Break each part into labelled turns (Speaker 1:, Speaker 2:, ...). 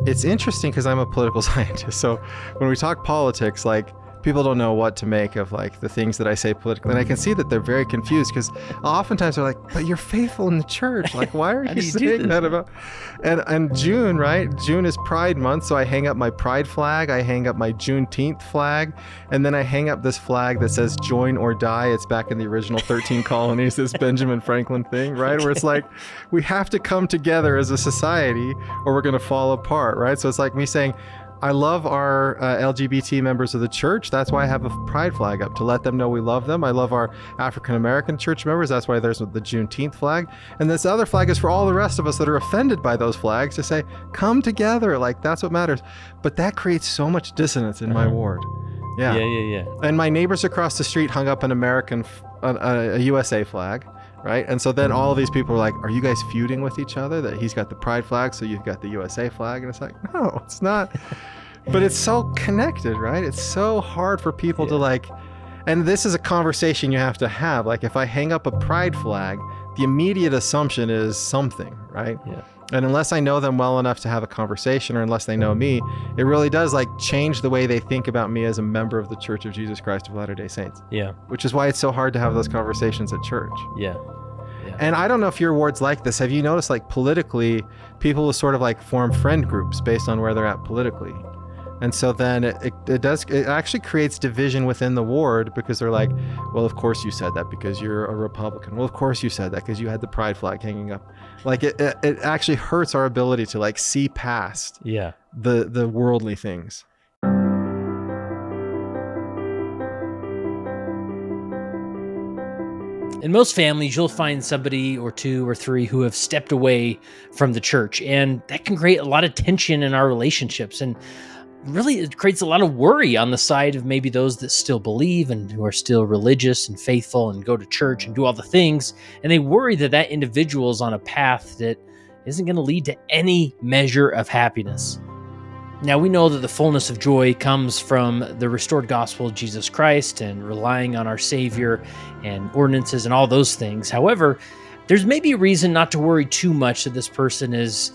Speaker 1: It's interesting because I'm a political scientist. So when we talk politics, like, people don't know what to make of like the things that I say politically. And I can see that they're very confused because oftentimes they're like, but you're faithful in the church. Like, why are you saying that about? And June, right? June is Pride Month. So I hang up my Pride flag. I hang up my Juneteenth flag. And then I hang up this flag that says join or die. It's back in the original 13 colonies, this Benjamin Franklin thing, right? Where it's like, we have to come together as a society or we're going to fall apart, right? So it's like me saying, I love our LGBT members of the church. That's why I have a pride flag up, to let them know we love them. I love our African-American church members. That's why there's the Juneteenth flag. And this other flag is for all the rest of us that are offended by those flags, to say, come together. Like, that's what matters. But that creates so much dissonance in my ward. Yeah. And my neighbors across the street hung up an a USA flag. Right. And so then all of these people are like, are you guys feuding with each other? That he's got the pride flag, so you've got the USA flag. And it's like, no, it's not. But it's so connected, right? It's so hard for people to like, and this is a conversation you have to have. Like, if I hang up a pride flag, the immediate assumption is something, right? Yeah. And unless I know them well enough to have a conversation, or unless they know me, it really does like change the way they think about me as a member of the Church of Jesus Christ of Latter-day Saints. Yeah. Which is why it's so hard to have those conversations at church. Yeah. And I don't know if your ward's like this. Have you noticed, like, politically, people will sort of like form friend groups based on where they're at politically? And so then it actually creates division within the ward, because they're like, well, of course you said that because you're a Republican. Well, of course you said that because you had the pride flag hanging up. Like, it actually hurts our ability to like see past the worldly things.
Speaker 2: In most families, you'll find somebody or two or three who have stepped away from the church, and that can create a lot of tension in our relationships. And really, it creates a lot of worry on the side of maybe those that still believe and who are still religious and faithful and go to church and do all the things. And they worry that that individual is on a path that isn't going to lead to any measure of happiness. Now, we know that the fullness of joy comes from the restored gospel of Jesus Christ and relying on our Savior and ordinances and all those things. However, there's maybe a reason not to worry too much that this person is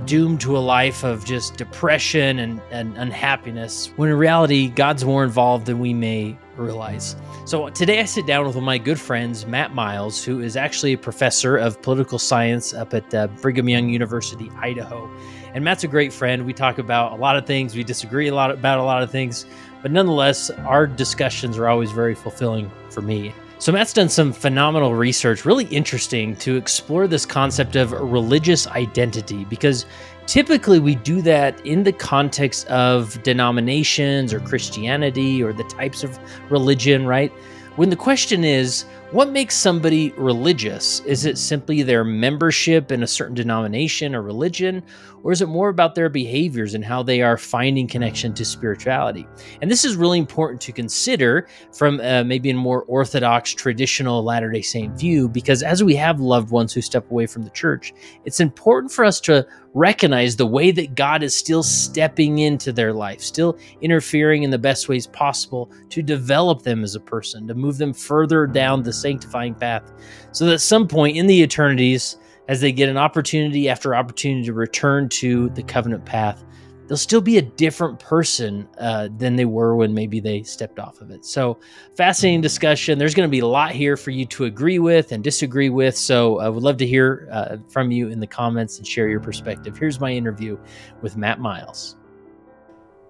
Speaker 2: doomed to a life of just depression and unhappiness, when in reality, God's more involved than we may realize. So today I sit down with one of my good friends, Matt Miles, who is actually a professor of political science up at Brigham Young University, Idaho. And Matt's a great friend. We talk about a lot of things. We disagree about a lot of things. But nonetheless, our discussions are always very fulfilling for me. So Matt's done some phenomenal research, really interesting, to explore this concept of religious identity, because typically we do that in the context of denominations or Christianity or the types of religion, right? When the question is, what makes somebody religious? Is it simply their membership in a certain denomination or religion? Or is it more about their behaviors and how they are finding connection to spirituality? And this is really important to consider from maybe a more orthodox, traditional Latter-day Saint view, because as we have loved ones who step away from the church, it's important for us to recognize the way that God is still stepping into their life, still interfering in the best ways possible to develop them as a person, to move them further down the sanctifying path, so that at some point in the eternities, as they get an opportunity after opportunity to return to the covenant path, they'll still be a different person than they were when maybe they stepped off of it. So fascinating discussion. There's going to be a lot here for you to agree with and disagree with. So I would love to hear from you in the comments and share your perspective. Here's my interview with Matt Miles.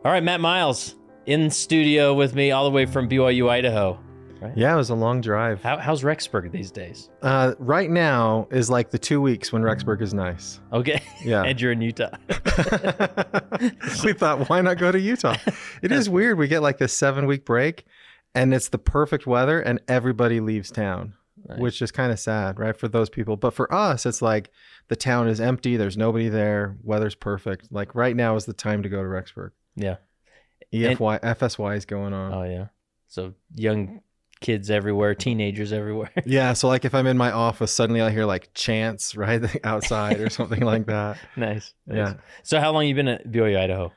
Speaker 2: All right, Matt Miles in studio with me all the way from BYU, Idaho. Right?
Speaker 1: Yeah, it was a long drive.
Speaker 2: How's Rexburg these days?
Speaker 1: Right now is like the 2 weeks when Rexburg is nice.
Speaker 2: Okay. Yeah. And you're in Utah.
Speaker 1: We thought, why not go to Utah? It is weird. We get like this 7-week break and it's the perfect weather and everybody leaves town, nice. Which is kind of sad, right? For those people. But for us, it's like the town is empty. There's nobody there. Weather's perfect. Like right now is the time to go to Rexburg. Yeah. FSY is going on.
Speaker 2: Oh, yeah. So young kids everywhere, teenagers everywhere.
Speaker 1: Yeah, so like if I'm in my office, suddenly I hear like chants right outside or something like that.
Speaker 2: Nice. Yeah. So how long have you been at BYU, Idaho?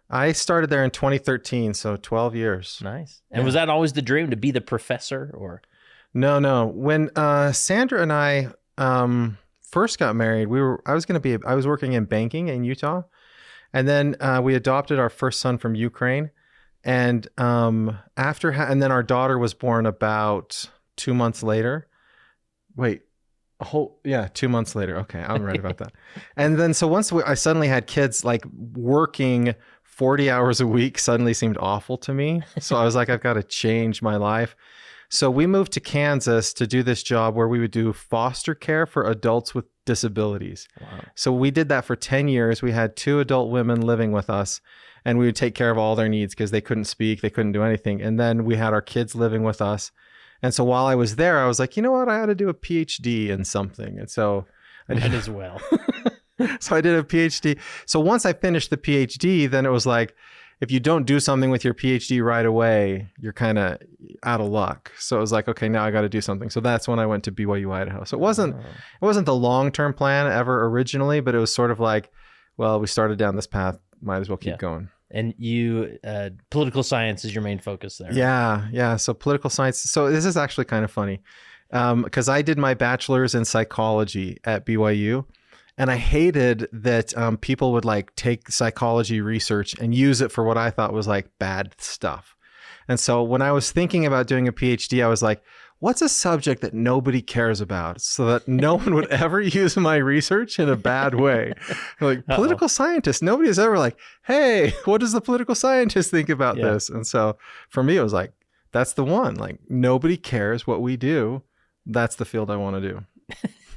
Speaker 1: I started there in 2013, so 12 years.
Speaker 2: Nice. And was that always the dream, to be the professor, or?
Speaker 1: No. When Sandra and I first got married, I was working in banking in Utah. And then we adopted our first son from Ukraine. And and then our daughter was born about 2 months later. Wait, 2 months later. Okay, I'm right about that. And then so once I suddenly had kids, like working 40 hours a week suddenly seemed awful to me. So I was like, I've got to change my life. So we moved to Kansas to do this job where we would do foster care for adults with disabilities. Wow. So we did that for 10 years. We had 2 adult women living with us, and we would take care of all their needs because they couldn't speak, they couldn't do anything. And then we had our kids living with us. And so while I was there, I was like, you know what? I ought to do a PhD in something. And so I did
Speaker 2: as well.
Speaker 1: So I did a PhD. So once I finished the PhD, then it was like, if you don't do something with your PhD right away, you're kind of out of luck. So it was like, okay, now I got to do something. So that's when I went to BYU Idaho. So it wasn't the long-term plan ever originally, but it was sort of like, well, we started down this path, might as well keep going.
Speaker 2: And you, political science is your main focus there.
Speaker 1: Yeah. So political science. So this is actually kind of funny because I did my bachelor's in psychology at BYU. And I hated that people would like take psychology research and use it for what I thought was like bad stuff. And so when I was thinking about doing a PhD, I was like, what's a subject that nobody cares about so that no one would ever use my research in a bad way? Like political scientists, nobody is ever like, hey, what does the political scientist think about this? And so for me, it was like, that's the one. Like nobody cares what we do. That's the field I want to do.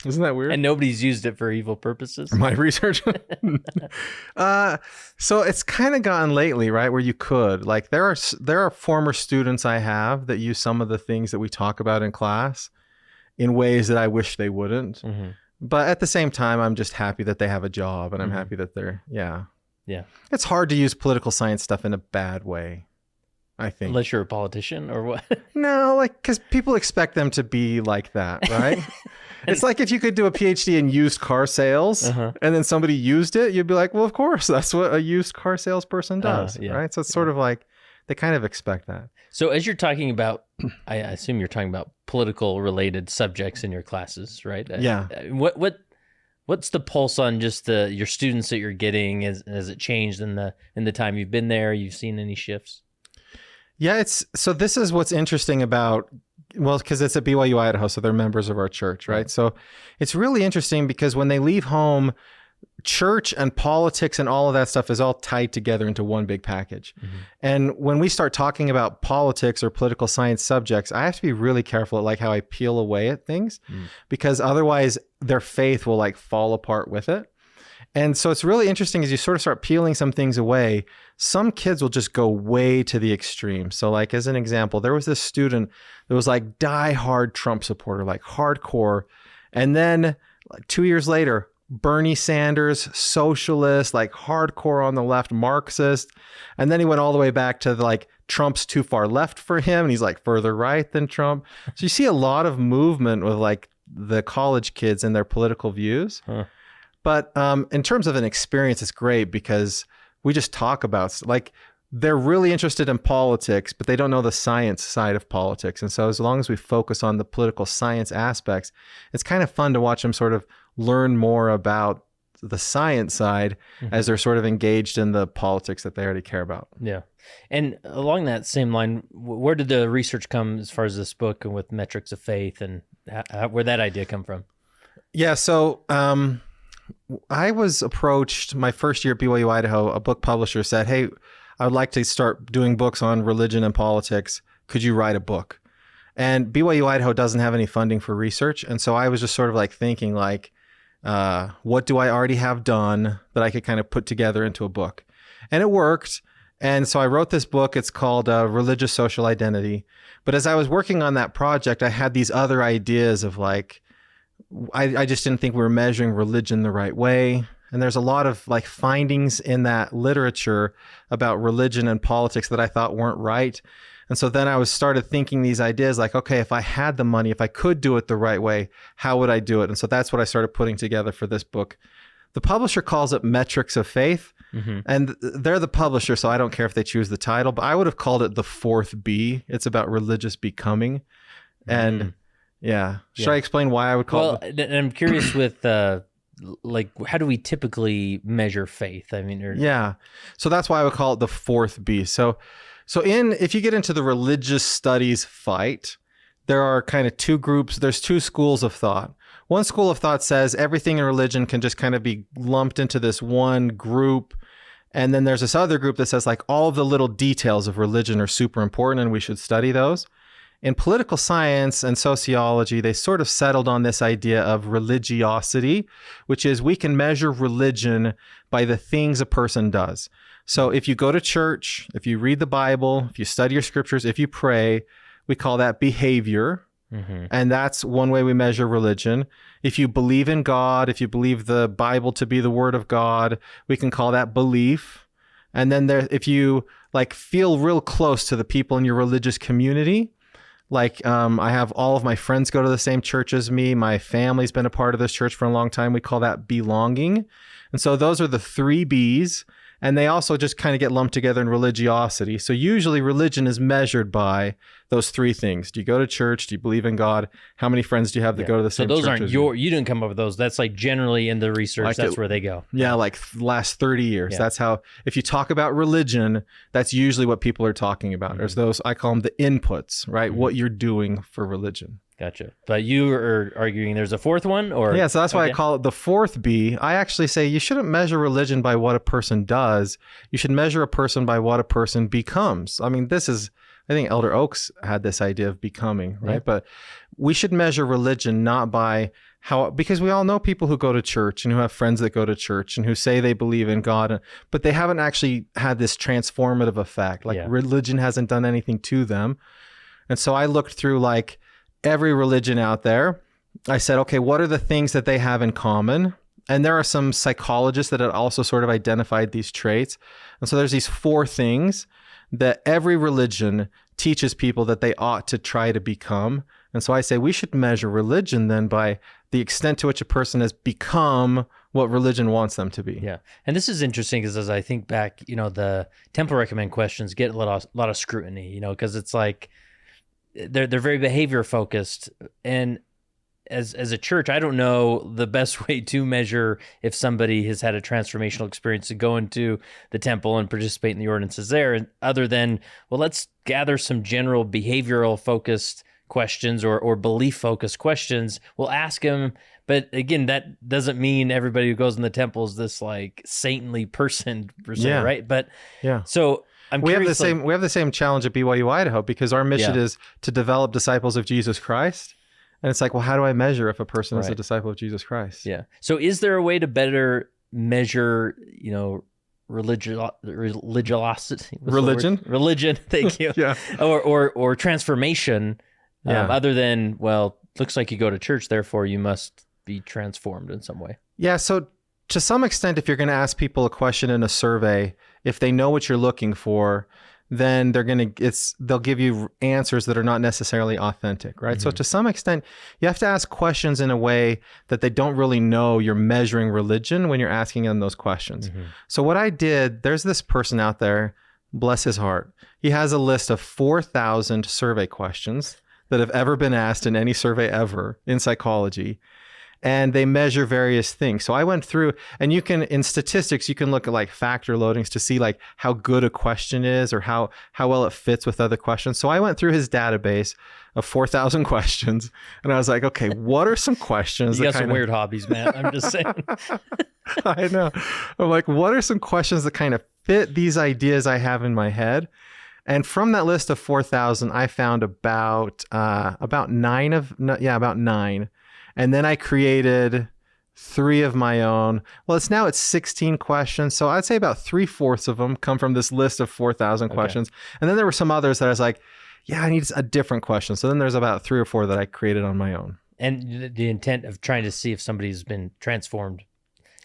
Speaker 1: Isn't that weird?
Speaker 2: And nobody's used it for evil purposes.
Speaker 1: My research. So it's kind of gotten lately, right? Where you could like, there are former students I have that use some of the things that we talk about in class in ways that I wish they wouldn't. Mm-hmm. But at the same time, I'm just happy that they have a job and I'm happy that they're, yeah. It's hard to use political science stuff in a bad way, I think.
Speaker 2: Unless you're a politician or what?
Speaker 1: No, like, because people expect them to be like that, right? It's like if you could do a PhD in used car sales and then somebody used it, you'd be like, well, of course, that's what a used car salesperson does, right? So it's sort of like they kind of expect that.
Speaker 2: So as you're talking about, I assume you're talking about political related subjects in your classes, right?
Speaker 1: Yeah.
Speaker 2: What's the pulse on just your students that you're getting? Has it changed in the time you've been there? You've seen any shifts?
Speaker 1: Yeah, so this is what's interesting about, well, because it's at BYU Idaho, so they're members of our church, right? So it's really interesting because when they leave home, church and politics and all of that stuff is all tied together into one big package. Mm-hmm. And when we start talking about politics or political science subjects, I have to be really careful at like how I peel away at things because otherwise their faith will like fall apart with it. And so it's really interesting as you sort of start peeling some things away, some kids will just go way to the extreme. So like as an example, there was this student that was like diehard Trump supporter, like hardcore. And then like 2 years later, Bernie Sanders, socialist, like hardcore on the left, Marxist. And then he went all the way back to like Trump's too far left for him. And he's like further right than Trump. So you see a lot of movement with like the college kids and their political views. But in terms of an experience, it's great because we just talk about like they're really interested in politics, but they don't know the science side of politics. And so as long as we focus on the political science aspects, it's kind of fun to watch them sort of learn more about the science side as they're sort of engaged in the politics that they already care about.
Speaker 2: Yeah. And along that same line, where did the research come as far as this book and with metrics of faith and where'd that idea come from?
Speaker 1: Yeah. So, I was approached my first year at BYU Idaho. A book publisher said, hey, I would like to start doing books on religion and politics. Could you write a book? And BYU Idaho doesn't have any funding for research. And so I was just sort of like thinking like, what do I already have done that I could kind of put together into a book? And it worked. And so I wrote this book. It's called Religious Social Identity. But as I was working on that project, I had these other ideas of like, I just didn't think we were measuring religion the right way. And there's a lot of like findings in that literature about religion and politics that I thought weren't right. And so then I started thinking these ideas like, okay, if I had the money, if I could do it the right way, how would I do it? And so that's what I started putting together for this book. The publisher calls it Metrics of Faith. And they're the publisher, so I don't care if they choose the title, but I would have called it the fourth B. It's about religious becoming. And yeah. Should I explain why I would call it?
Speaker 2: Well, I'm curious with like, how do we typically measure faith? I mean,
Speaker 1: Yeah. So that's why I would call it the fourth B. So if you get into the religious studies fight, there are kind of two groups. There's two schools of thought. One school of thought says everything in religion can just kind of be lumped into this one group. And then there's this other group that says like all of the little details of religion are super important and we should study those. In political science and sociology, they sort of settled on this idea of religiosity, which is we can measure religion by the things a person does. So if you go to church, if you read the Bible, if you study your scriptures, if you pray, we call that behavior. Mm-hmm. And that's one way we measure religion. If you believe in God, if you believe the Bible to be the word of God, we can call that belief. And then if you like feel real close to the people in your religious community, like I have all of my friends go to the same church as me. My family's been a part of this church for a long time. We call that belonging. And so those are the three B's. And they also just kind of get lumped together in religiosity. So usually religion is measured by those three things. Do you go to church? Do you believe in God? How many friends do you have that go to the same church?
Speaker 2: So those aren't you didn't come up with those. That's like generally in the research, like that's where they go.
Speaker 1: Yeah, like last 30 years. Yeah. That's how, if you talk about religion, that's usually what people are talking about. Mm-hmm. There's those, I call them the inputs, right? Mm-hmm. What you're doing for religion.
Speaker 2: Gotcha. But you are arguing there's a fourth one, or?
Speaker 1: Yeah, so that's why I call it the fourth B. I actually say you shouldn't measure religion by what a person does. You should measure a person by what a person becomes. I mean, I think Elder Oaks had this idea of becoming, right? Yeah. But we should measure religion not by because we all know people who go to church and who have friends that go to church and who say they believe in God, but they haven't actually had this transformative effect. Like religion hasn't done anything to them. And so I looked through like every religion out there. I said, okay, what are the things that they have in common? And there are some psychologists that had also sort of identified these traits. And so there's these four things that every religion teaches people that they ought to try to become. And so I say we should measure religion then by the extent to which a person has become what religion wants them to be.
Speaker 2: Yeah. And this is interesting because as I think back, the temple recommend questions get a lot of scrutiny, because it's like, they're very behavior focused, and as a church, I don't know the best way to measure if somebody has had a transformational experience to go into the temple and participate in the ordinances there, other than, well, let's gather some general behavioral focused questions or belief focused questions. We'll ask them, but again, that doesn't mean everybody who goes in the temple is this like saintly person per se, right? But so. We have the same challenge at BYU Idaho because our mission is to develop disciples of Jesus Christ.
Speaker 1: And it's like, well, how do I measure if a person is a disciple of Jesus Christ?
Speaker 2: Yeah. So is there a way to better measure, religiosity? Religion. Thank you.
Speaker 1: Yeah.
Speaker 2: Or transformation, other than, well, looks like you go to church, therefore you must be transformed in some way.
Speaker 1: Yeah. So to some extent, if you're going to ask people a question in a survey, if they know what you're looking for, then they'll give you answers that are not necessarily authentic, right? Mm-hmm. So to some extent, you have to ask questions in a way that they don't really know you're measuring religion when you're asking them those questions. Mm-hmm. So what I did, there's this person out there, bless his heart. He has a list of 4,000 survey questions that have ever been asked in any survey ever in psychology. And they measure various things. So I went through, and in statistics, you can look at like factor loadings to see like how good a question is or how well it fits with other questions. So I went through his database of 4,000 questions, and I was like, okay, what are some questions?
Speaker 2: You got some weird hobbies, man. I'm just saying.
Speaker 1: I know. I'm like, what are some questions that kind of fit these ideas I have in my head? And from that list of 4,000, I found about nine. And then I created 3 of my own. Well, it's 16 questions. So I'd say about 3/4 of them come from this list of 4,000 questions. And then there were some others that I was like, yeah, I need a different question. So then there's about 3 or 4 that I created on my own.
Speaker 2: And the intent of trying to see if somebody's been transformed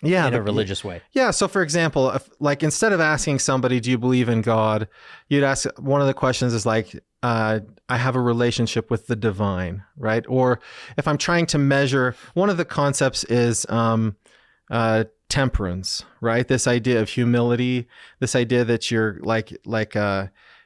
Speaker 2: in a religious way.
Speaker 1: Yeah. So for example, instead of asking somebody, do you believe in God? You'd ask, one of the questions is like, I have a relationship with the divine, right? Or if I'm trying to measure, one of the concepts is temperance, right? This idea of humility, this idea that you're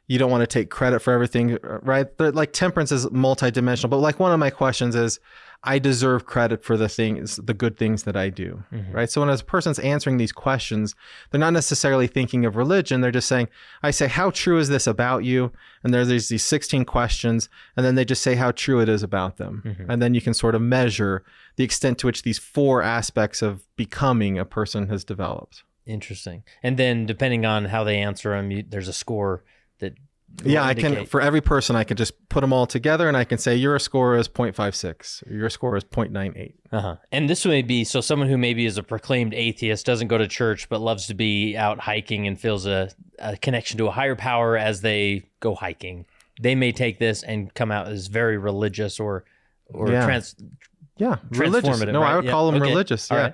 Speaker 1: you don't want to take credit for everything, right? Like temperance is multidimensional, but like one of my questions is, I deserve credit for the good things that I do, right? So when a person's answering these questions, they're not necessarily thinking of religion. They're just saying, I say, how true is this about you? And there's these 16 questions, and then they just say how true it is about them. And then you can sort of measure the extent to which these 4 aspects of becoming a person has developed.
Speaker 2: Interesting. And then depending on how they answer them, there's a score that
Speaker 1: I can, for every person, I can just put them all together and I can say your score is 0.56, or your score is 0.98.
Speaker 2: And this may be, so someone who maybe is a proclaimed atheist, doesn't go to church, but loves to be out hiking and feels a connection to a higher power as they go hiking. They may take this and come out as very religious or
Speaker 1: religious. No,
Speaker 2: right?
Speaker 1: I would call them religious.
Speaker 2: Right.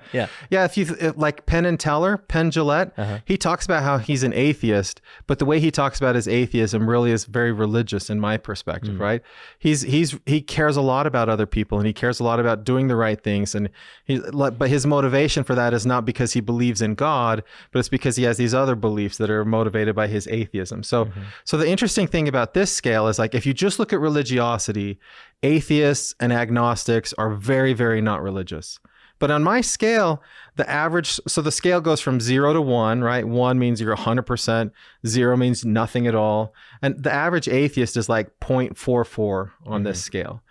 Speaker 1: If you like Penn Jillette, he talks about how he's an atheist, but the way he talks about his atheism really is very religious in my perspective, right? He cares a lot about other people, and he cares a lot about doing the right things, and but his motivation for that is not because he believes in God, but it's because he has these other beliefs that are motivated by his atheism. So the interesting thing about this scale is, like, if you just look at religiosity, atheists and agnostics are very, very not religious. But on my scale, the average, so the scale goes from 0 to 1, right? 1 means you're 100%, 0 means nothing at all. And the average atheist is like 0.44 on this scale.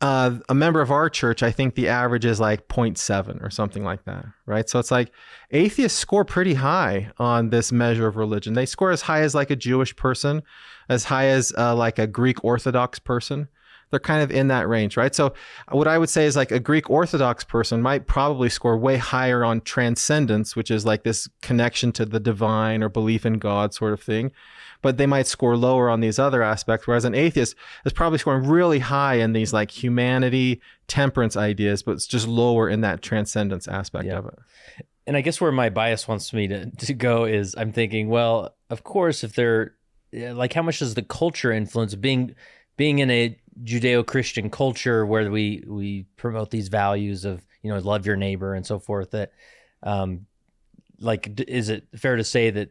Speaker 1: A member of our church, I think the average is like 0.7 or something like that, right? So it's like atheists score pretty high on this measure of religion. They score as high as like a Jewish person, as high as like a Greek Orthodox person. They're kind of in that range, right? So what I would say is, like, a Greek Orthodox person might probably score way higher on transcendence, which is like this connection to the divine or belief in God sort of thing. But they might score lower on these other aspects, whereas an atheist is probably scoring really high in these like humanity, temperance ideas, but it's just lower in that transcendence aspect of it.
Speaker 2: And I guess where my bias wants me to go is, I'm thinking, well, of course, if they're like, how much does the culture influence being in a Judeo-Christian culture where we promote these values of, love your neighbor and so forth, that like, is it fair to say that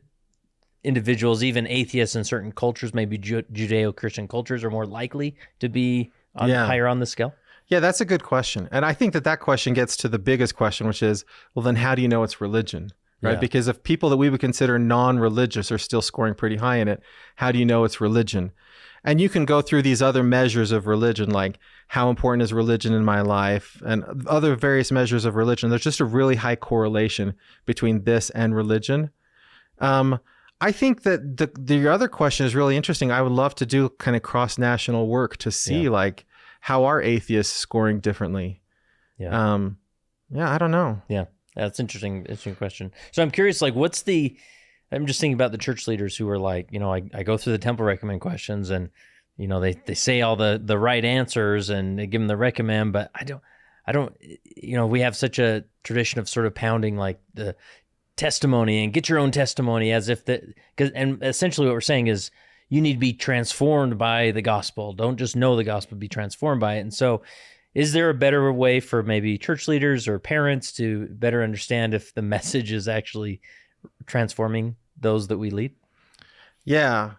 Speaker 2: individuals, even atheists in certain cultures, maybe Judeo-Christian cultures, are more likely to be higher on the scale?
Speaker 1: Yeah, that's a good question. And I think that question gets to the biggest question, which is, well, then how do you know it's religion? Right? Yeah. Because if people that we would consider non-religious are still scoring pretty high in it, how do you know it's religion? And you can go through these other measures of religion, like how important is religion in my life, and other various measures of religion. There's just a really high correlation between this and religion. I think that the other question is really interesting. I would love to do kind of cross-national work to see like how are atheists scoring differently. I don't know.
Speaker 2: Yeah, that's interesting question. So I'm curious, like, I'm just thinking about the church leaders who are like, I go through the temple recommend questions, and, they say all the right answers and they give them the recommend, but I don't, we have such a tradition of sort of pounding like the testimony and get your own testimony, as if and essentially what we're saying is you need to be transformed by the gospel. Don't just know the gospel, be transformed by it. And so is there a better way for maybe church leaders or parents to better understand if the message is actually transforming those that we lead?
Speaker 1: Yeah.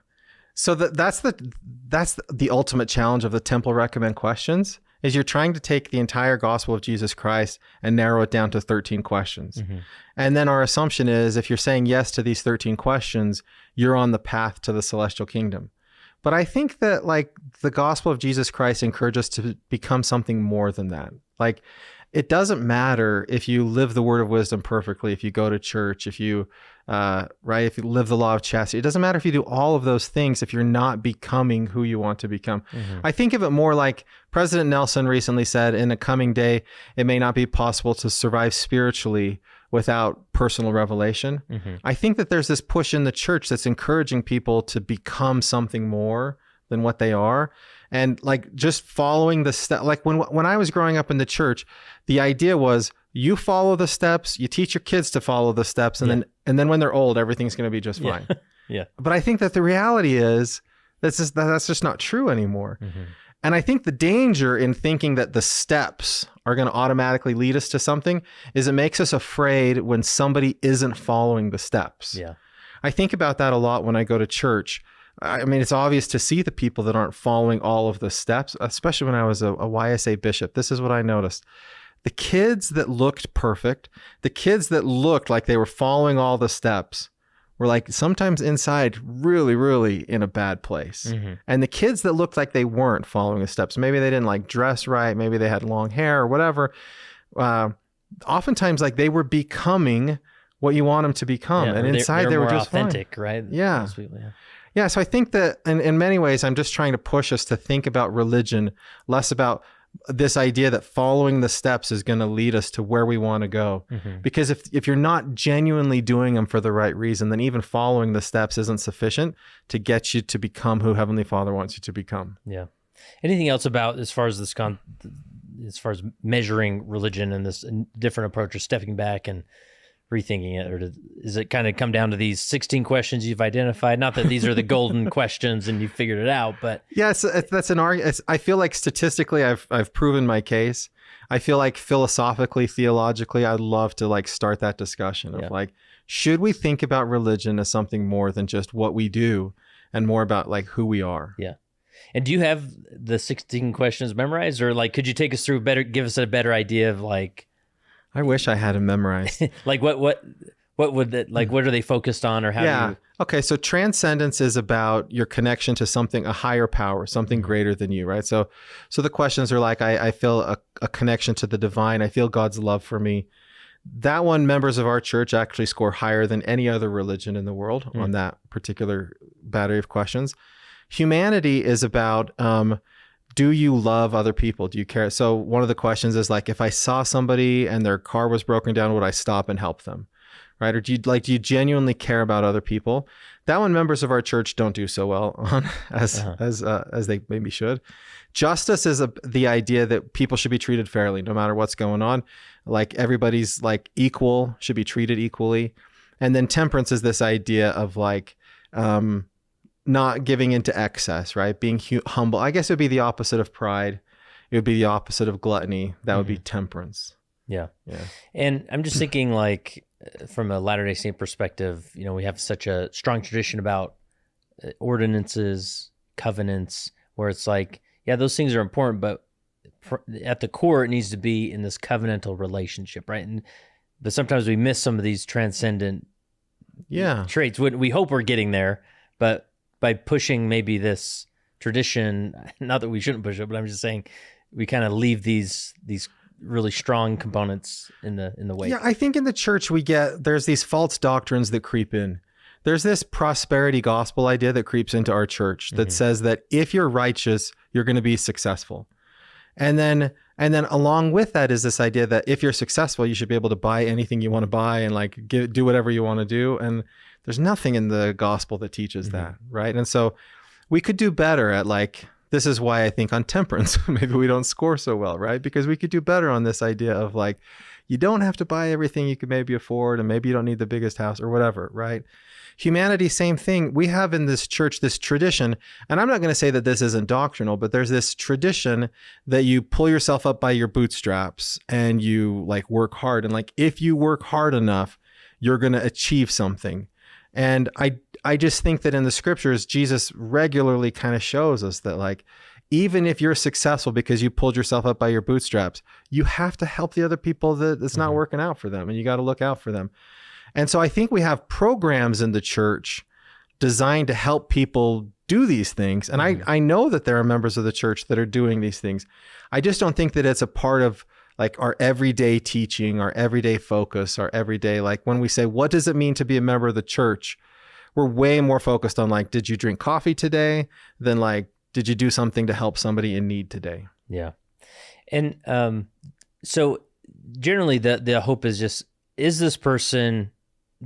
Speaker 1: So that's the ultimate challenge of the temple recommend questions, is you're trying to take the entire gospel of Jesus Christ and narrow it down to 13 questions. And then our assumption is, if you're saying yes to these 13 questions, you're on the path to the celestial kingdom. But I think that, like, the gospel of Jesus Christ encourages us to become something more than that. Like, it doesn't matter if you live the word of wisdom perfectly, if you go to church, if you if you live the law of chastity. It doesn't matter if you do all of those things if you're not becoming who you want to become. I think of it more like President Nelson recently said, in a coming day, it may not be possible to survive spiritually without personal revelation. I think that there's this push in the church that's encouraging people to become something more than what they are. And like just following the step, like when I was growing up in the church, the idea was you follow the steps, you teach your kids to follow the steps, and then when they're old, everything's going to be just fine. But I think that the reality is that's just not true anymore. And I think the danger in thinking that the steps are going to automatically lead us to something is it makes us afraid when somebody isn't following the steps. I think about that a lot when I go to church. I mean, it's obvious to see the people that aren't following all of the steps, especially when I was a YSA bishop. This is what I noticed. The kids that looked perfect, the kids that looked like they were following all the steps, were like sometimes inside really, really in a bad place. And the kids that looked like they weren't following the steps, maybe they didn't like dress right, maybe they had long hair or whatever. Oftentimes, like they were becoming what you want them to become, and inside they were just
Speaker 2: authentic,
Speaker 1: fine.
Speaker 2: right?
Speaker 1: Yeah. Yeah, so I think that in many ways, I'm just trying to push us to think about religion, less about this idea that following the steps is going to lead us to where we want to go. Because if you're not genuinely doing them for the right reason, then even following the steps isn't sufficient to get you to become who Heavenly Father wants you to become.
Speaker 2: Yeah. Anything else about as far as as far as measuring religion and this different approach of stepping back and rethinking it, or does it kind of come down to these 16 questions you've identified? Not that these are the golden questions and you figured it out, but
Speaker 1: yes, that's an argument. I feel like statistically, I've proven my case. I feel like philosophically, theologically, I'd love to like start that discussion of like, should we think about religion as something more than just what we do, and more about like who we are?
Speaker 2: Yeah. And do you have the 16 questions memorized, or like, could you take us through give us a better idea of like?
Speaker 1: I wish I had them memorized.
Speaker 2: Like what would that, like, what are they focused on, or how do you?
Speaker 1: Okay. So transcendence is about your connection to something, a higher power, something greater than you, right? So the questions are like, I feel a connection to the divine. I feel God's love for me. That one, members of our church actually score higher than any other religion in the world on that particular battery of questions. Humanity is about, do you love other people? Do you care? So one of the questions is like, if I saw somebody and their car was broken down, would I stop and help them? Right? Or do you genuinely care about other people? That one, members of our church don't do so well on as they maybe should. Justice is the idea that people should be treated fairly, no matter what's going on. Like everybody's like equal, should be treated equally. And then temperance is this idea of like, not giving into excess, right? Being humble. I guess it would be the opposite of pride. It would be the opposite of gluttony. That would be temperance.
Speaker 2: Yeah. And I'm just thinking like from a Latter-day Saint perspective, you know, we have such a strong tradition about ordinances, covenants, where it's like, yeah, those things are important, but at the core, it needs to be in this covenantal relationship, right? But sometimes we miss some of these transcendent traits. We hope we're getting there, but by pushing maybe this tradition, not that we shouldn't push it, but I'm just saying we kind of leave these really strong components in the way.
Speaker 1: Yeah, I think in the church there's these false doctrines that creep in. There's this prosperity gospel idea that creeps into our church that says that if you're righteous, you're going to be successful. And then along with that is this idea that if you're successful, you should be able to buy anything you want to buy and like do whatever you want to do. And there's nothing in the gospel that teaches that, right? And so we could do better at like, this is why I think on temperance, maybe we don't score so well, right? Because we could do better on this idea of like, you don't have to buy everything you could maybe afford, and maybe you don't need the biggest house or whatever, right? Humanity, same thing. We have in this church this tradition, and I'm not going to say that this isn't doctrinal, but there's this tradition that you pull yourself up by your bootstraps and you like work hard. And like, if you work hard enough, you're going to achieve something. And I just think that in the scriptures, Jesus regularly kind of shows us that like, even if you're successful because you pulled yourself up by your bootstraps, you have to help the other people that it's not working out for them, and you got to look out for them. And so I think we have programs in the church designed to help people do these things. And I know that there are members of the church that are doing these things. I just don't think that it's a part of like our everyday teaching, our everyday focus, our everyday, like when we say, what does it mean to be a member of the church? We're way more focused on like, did you drink coffee today? Than like, did you do something to help somebody in need today?
Speaker 2: Yeah. And so generally the hope is just, is this person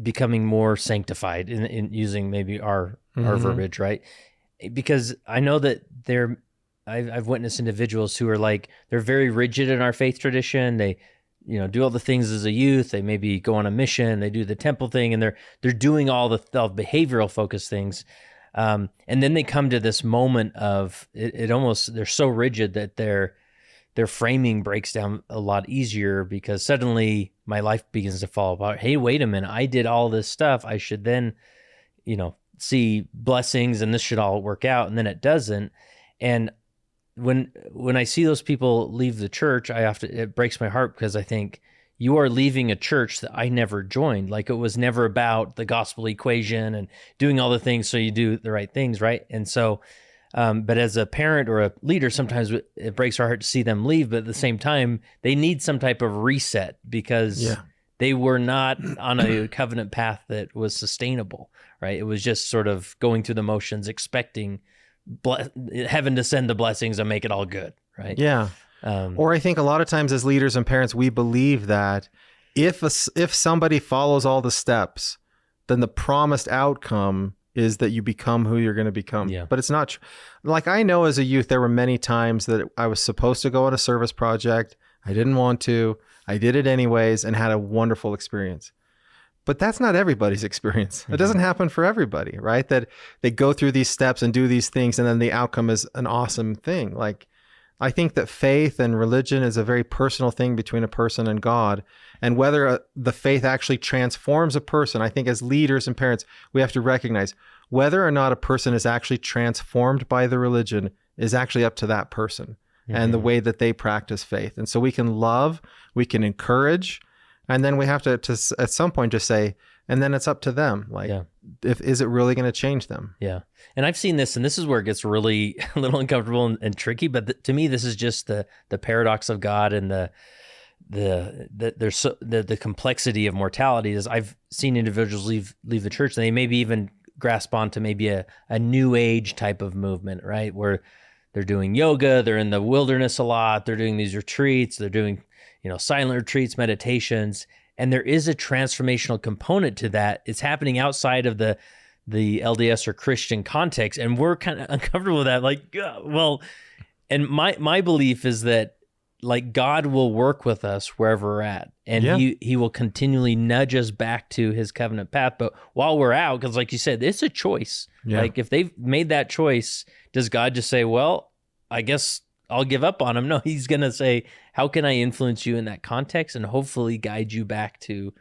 Speaker 2: becoming more sanctified in using maybe our verbiage, right? Because I know that I've witnessed individuals who are like, they're very rigid in our faith tradition. They, you know, do all the things as a youth. They maybe go on a mission. They do the temple thing, and they're doing all the behavioral focused things. And then they come to this moment of it almost, they're so rigid that their framing breaks down a lot easier, because suddenly my life begins to fall apart. Hey, wait a minute. I did all this stuff. I should then see blessings and this should all work out, and then it doesn't. And when I see those people leave the church, it breaks my heart, because I think you are leaving a church that I never joined. Like, it was never about the gospel equation and doing all the things so you do the right things, right? And so, but as a parent or a leader, sometimes it breaks our heart to see them leave, but at the same time, they need some type of reset, because they were not on a covenant path that was sustainable, right? It was just sort of going through the motions, expecting heaven to send the blessings and make it all good, right?
Speaker 1: Yeah. Or I think a lot of times as leaders and parents, we believe that if somebody follows all the steps, then the promised outcome is that you become who you're going to become.
Speaker 2: Yeah.
Speaker 1: But it's not true. Like, I know as a youth, there were many times that I was supposed to go on a service project. I didn't want to. I did it anyways and had a wonderful experience. But that's not everybody's experience. It doesn't happen for everybody, right? That they go through these steps and do these things, and then the outcome is an awesome thing. Like, I think that faith and religion is a very personal thing between a person and God. And whether the faith actually transforms a person, I think as leaders and parents, we have to recognize whether or not a person is actually transformed by the religion is actually up to that person and the way that they practice faith. And so we can love, we can encourage, and then we have to at some point just say, and then it's up to them. Like, is it really going to change them?
Speaker 2: Yeah. And I've seen this, and this is where it gets really a little uncomfortable and tricky. But to me, this is just the paradox of God and the complexity of mortality. Is I've seen individuals leave the church, and they maybe even grasp onto maybe a new age type of movement, right? Where they're doing yoga, they're in the wilderness a lot, they're doing these retreats, they're doing, silent retreats, meditations. And there is a transformational component to that. It's happening outside of the LDS or Christian context. And we're kind of uncomfortable with that. Like, well, and my belief is that, like, God will work with us wherever we're at. And he will continually nudge us back to his covenant path. But while we're out, because like you said, it's a choice. Yeah. Like, if they've made that choice, does God just say, well, I guess I'll give up on him? No, he's going to say, how can I influence you in that context and hopefully guide you back to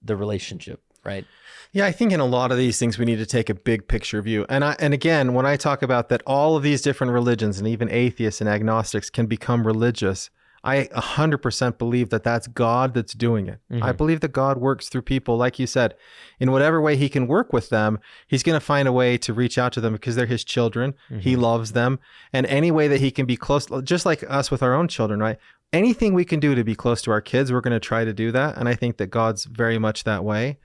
Speaker 2: the relationship, right?
Speaker 1: Yeah, I think in a lot of these things, we need to take a big picture view. And again, when I talk about that all of these different religions and even atheists and agnostics can become religious, I 100% believe that that's God that's doing it. Mm-hmm. I believe that God works through people, like you said, in whatever way he can work with them. He's going to find a way to reach out to them because they're his children. Mm-hmm. He loves them. And any way that he can be close, just like us with our own children, right? Anything we can do to be close to our kids, we're going to try to do that. And I think that God's very much that way.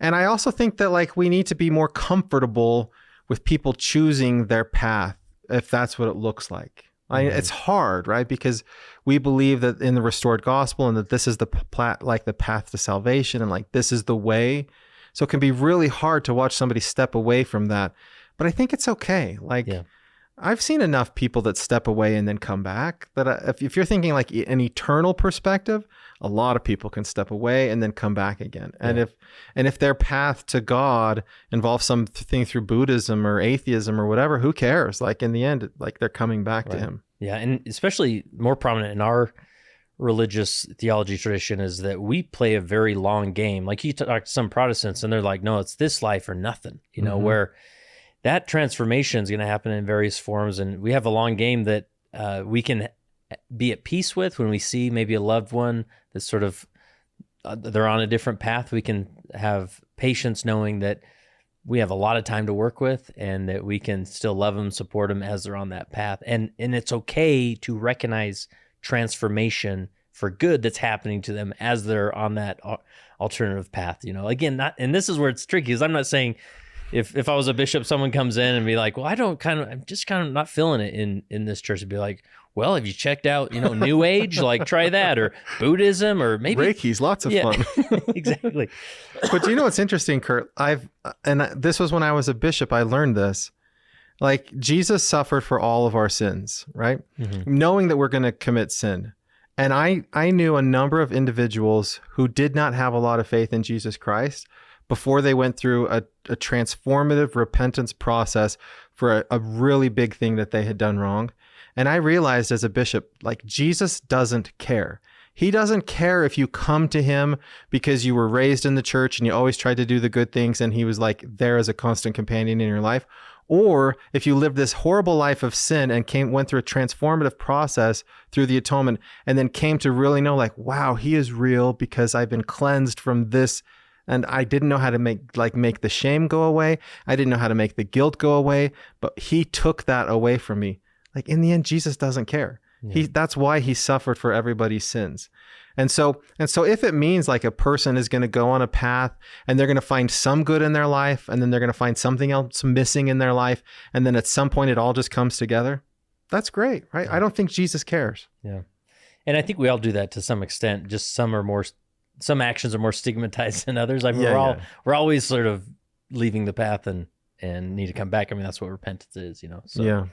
Speaker 1: And I also think that, like, we need to be more comfortable with people choosing their path, if that's what it looks like. It's hard, right? Because we believe that in the restored gospel and that this is the path to salvation and like this is the way. So it can be really hard to watch somebody step away from that. But I think it's okay. Like, I've seen enough people that step away and then come back that if you're thinking like an eternal perspective, a lot of people can step away and then come back again. And if their path to God involves something through Buddhism or atheism or whatever, who cares? Like, in the end, like, they're coming back to him.
Speaker 2: Yeah. And especially more prominent in our religious theology tradition is that we play a very long game. Like, you talk to some Protestants and they're like, no, it's this life or nothing, where that transformation is going to happen in various forms. And we have a long game that we can be at peace with when we see maybe a loved one that's sort of, they're on a different path. We can have patience knowing that we have a lot of time to work with and that we can still love them, support them as they're on that path. And it's okay to recognize transformation for good that's happening to them as they're on that alternative path. Again, and this is where it's tricky, is I'm not saying, if I was a bishop, someone comes in and be like, well, I'm just kind of not feeling it in this church. It'd be like, well, have you checked out, New Age? Like, try that, or Buddhism, or maybe
Speaker 1: Reiki's lots of fun.
Speaker 2: Exactly.
Speaker 1: But what's interesting, Kurt? This was when I was a bishop, I learned this. Like, Jesus suffered for all of our sins, right? Mm-hmm. Knowing that we're going to commit sin. And I knew a number of individuals who did not have a lot of faith in Jesus Christ before they went through a transformative repentance process for a really big thing that they had done wrong. And I realized as a bishop, like, Jesus doesn't care. He doesn't care if you come to him because you were raised in the church and you always tried to do the good things and he was like there as a constant companion in your life, or if you lived this horrible life of sin and went through a transformative process through the atonement and then came to really know like, wow, he is real because I've been cleansed from this. And I didn't know how to make the shame go away. I didn't know how to make the guilt go away, but he took that away from me. Like in the end, Jesus doesn't care. Yeah. That's why he suffered for everybody's sins. And so if it means like a person is going to go on a path and they're going to find some good in their life and then they're going to find something else missing in their life, and then at some point it all just comes together, that's great, right? I don't think Jesus cares.
Speaker 2: Yeah. And I think we all do that to some extent. Just some actions are more stigmatized than others. I mean, we're always sort of leaving the path and need to come back. I mean, that's what repentance is, So
Speaker 1: yeah.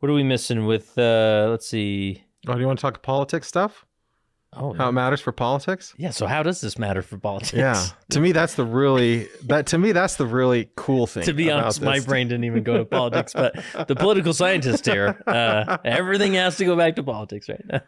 Speaker 2: What are we missing with, let's see.
Speaker 1: Oh, do you want to talk politics stuff?
Speaker 2: Oh,
Speaker 1: how it matters for politics?
Speaker 2: Yeah. So how does this matter for politics?
Speaker 1: Yeah. To me, that's the really cool thing.
Speaker 2: To be honest, my brain didn't even go to politics, but the political scientist here, everything has to go back to politics right now.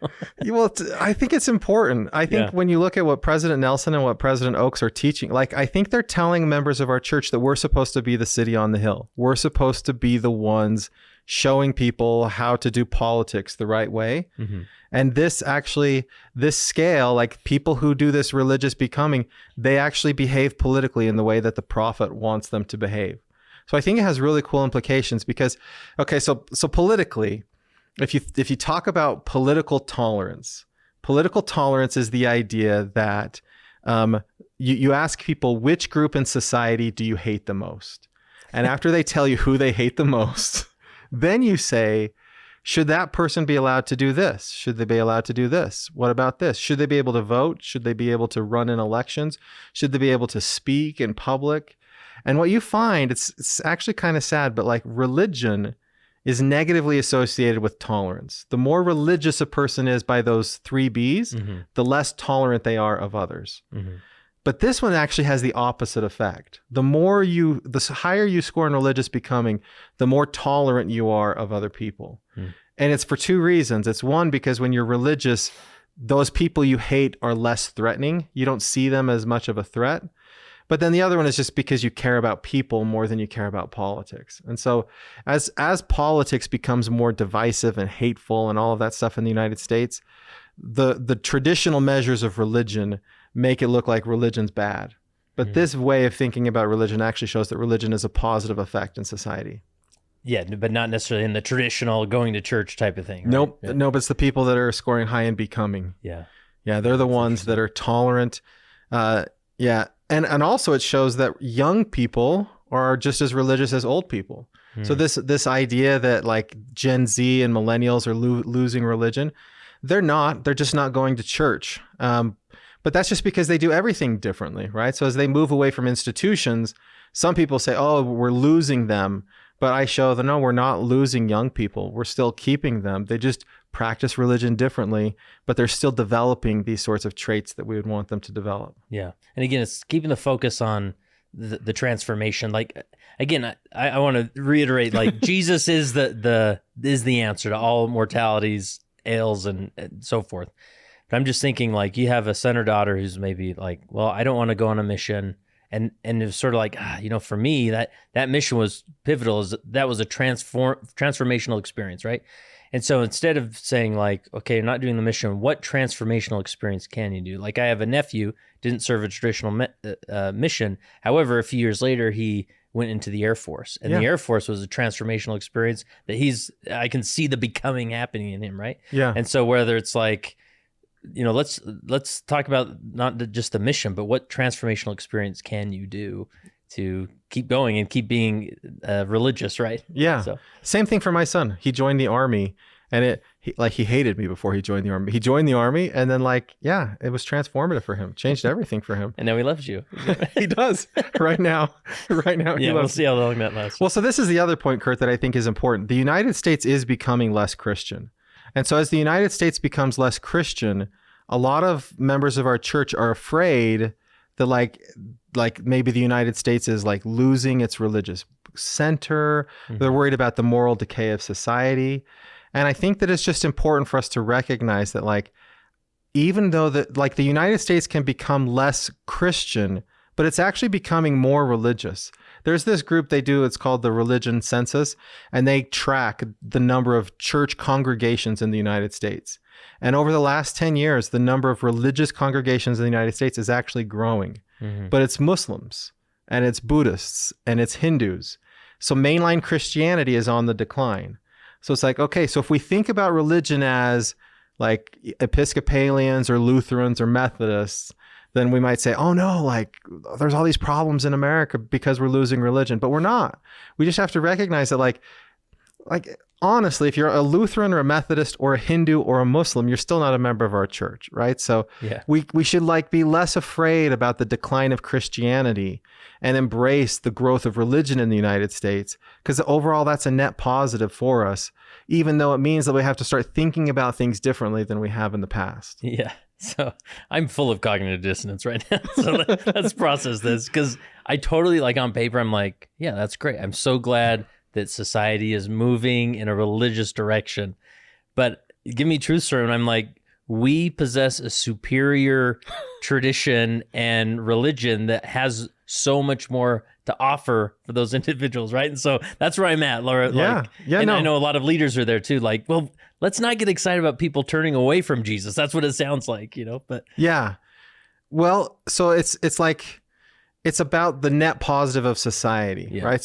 Speaker 1: Well, I think it's important. I think when you look at what President Nelson and what President Oaks are teaching, like I think they're telling members of our church that we're supposed to be the city on the hill. We're supposed to be the ones showing people how to do politics the right way. Mm-hmm. And this scale, like people who do this religious becoming, they actually behave politically in the way that the prophet wants them to behave. So I think it has really cool implications because, okay, so politically, if you talk about political tolerance is the idea that you ask people, which group in society do you hate the most? And after they tell you who they hate the most, then you say, should that person be allowed to do this? Should they be allowed to do this? What about this? Should they be able to vote? Should they be able to run in elections? Should they be able to speak in public? And what you find, it's actually kind of sad, but like religion is negatively associated with tolerance. The more religious a person is by those 3 B's, mm-hmm. the less tolerant they are of others. Mm-hmm. But this one actually has the opposite effect. The higher you score in religious becoming, the more tolerant you are of other people. And it's for 2 reasons. It's one, because when you're religious, those people you hate are less threatening. You don't see them as much of a threat. But then the other one is just because you care about people more than you care about politics. And so as politics becomes more divisive and hateful and all of that stuff in the United States, the traditional measures of religion make it look like religion's bad. But this way of thinking about religion actually shows that religion is a positive effect in society.
Speaker 2: Yeah, but not necessarily in the traditional going to church type of thing. Right?
Speaker 1: Nope.
Speaker 2: Yeah.
Speaker 1: No, but it's the people that are scoring high in becoming.
Speaker 2: Yeah.
Speaker 1: Yeah, they're the ones that are tolerant. Yeah. And also it shows that young people are just as religious as old people. So this idea that like Gen Z and millennials are losing religion, they're not. They're just not going to church. But that's just because they do everything differently, right? So as they move away from institutions, some people say, oh, we're losing them. But I show that, no, we're not losing young people. We're still keeping them. They just practice religion differently, but they're still developing these sorts of traits that we would want them to develop.
Speaker 2: Yeah. And again, it's keeping the focus on the transformation. Like, again, I want to reiterate, like Jesus is the answer to all mortalities, ails, and so forth. But I'm just thinking, like, you have a center daughter who's maybe like, well, I don't want to go on a mission. And it was sort of like, for me, that mission was pivotal. That was a transformational experience, right? And so instead of saying like, okay, you're not doing the mission, what transformational experience can you do? Like I have a nephew, didn't serve a traditional mission. However, a few years later, he went into the Air Force. And the Air Force was a transformational experience that I can see the becoming happening in him, right?
Speaker 1: Yeah.
Speaker 2: And so whether it's like, let's talk about not just the mission, but what transformational experience can you do to keep going and keep being religious, right?
Speaker 1: Yeah.
Speaker 2: So.
Speaker 1: Same thing for my son. He joined the Army, and he hated me before he joined the Army. He joined the Army, and then it was transformative for him. Changed everything for him.
Speaker 2: And now he loves you.
Speaker 1: He does right now.
Speaker 2: Yeah, we'll see how long that lasts.
Speaker 1: Well, so this is the other point, Kurt, that I think is important. The United States is becoming less Christian. And so as the United States becomes less Christian, a lot of members of our church are afraid that like maybe the United States is like losing its religious center. Mm-hmm. They're worried about the moral decay of society. And I think that it's just important for us to recognize that like even though like the United States can become less Christian, but it's actually becoming more religious. There's this group they do, it's called the Religion Census, and they track the number of church congregations in the United States. And over the last 10 years, the number of religious congregations in the United States is actually growing. But it's Muslims, and it's Buddhists, and it's Hindus. So mainline Christianity is on the decline. So it's like, okay, so if we think about religion as like Episcopalians or Lutherans or Methodists, then we might say, oh no, like there's all these problems in America because we're losing religion, but we're not. We just have to recognize that like honestly, if you're a Lutheran or a Methodist or a Hindu or a Muslim, you're still not a member of our church, right? So we should like be less afraid about the decline of Christianity and embrace the growth of religion in the United States, because overall that's a net positive for us, even though it means that we have to start thinking about things differently than we have in the past.
Speaker 2: Yeah. So I'm full of cognitive dissonance right now. So let's process this, because I totally, like, on paper, I'm like, yeah, that's great. I'm so glad that society is moving in a religious direction. But give me truth serum, and I'm like, we possess a superior tradition and religion that has so much more to offer for those individuals, right? And so that's where I'm at, Laura. And I know a lot of leaders are there too. Like, well, let's not get excited about people turning away from Jesus. That's what it sounds like, you know. But
Speaker 1: yeah, well, so it's like, it's about the net positive of society, right?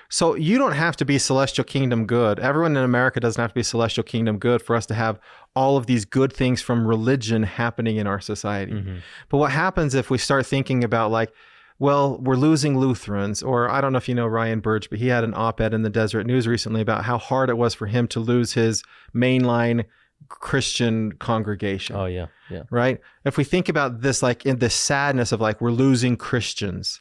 Speaker 1: So you don't have to be celestial kingdom good. Everyone in America doesn't have to be celestial kingdom good for us to have all of these good things from religion happening in our society. But what happens if we start thinking about like, well, we're losing Lutherans, or I don't know if you know Ryan Burge, but he had an op-ed in the Deseret News recently about how hard it was for him to lose his mainline Christian congregation.
Speaker 2: Oh yeah.
Speaker 1: Right? If we think about this, like in the sadness of like, we're losing Christians.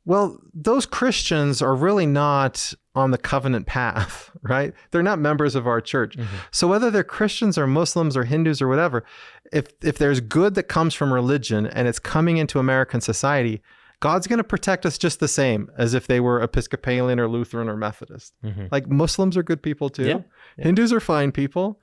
Speaker 1: Well, those Christians are really not on the covenant path, right? They're not members of our church. So whether they're Christians or Muslims or Hindus or whatever, if there's good that comes from religion and it's coming into American society, God's going to protect us just the same as if they were Episcopalian or Lutheran or Methodist. Like Muslims are good people too. Hindus are fine people.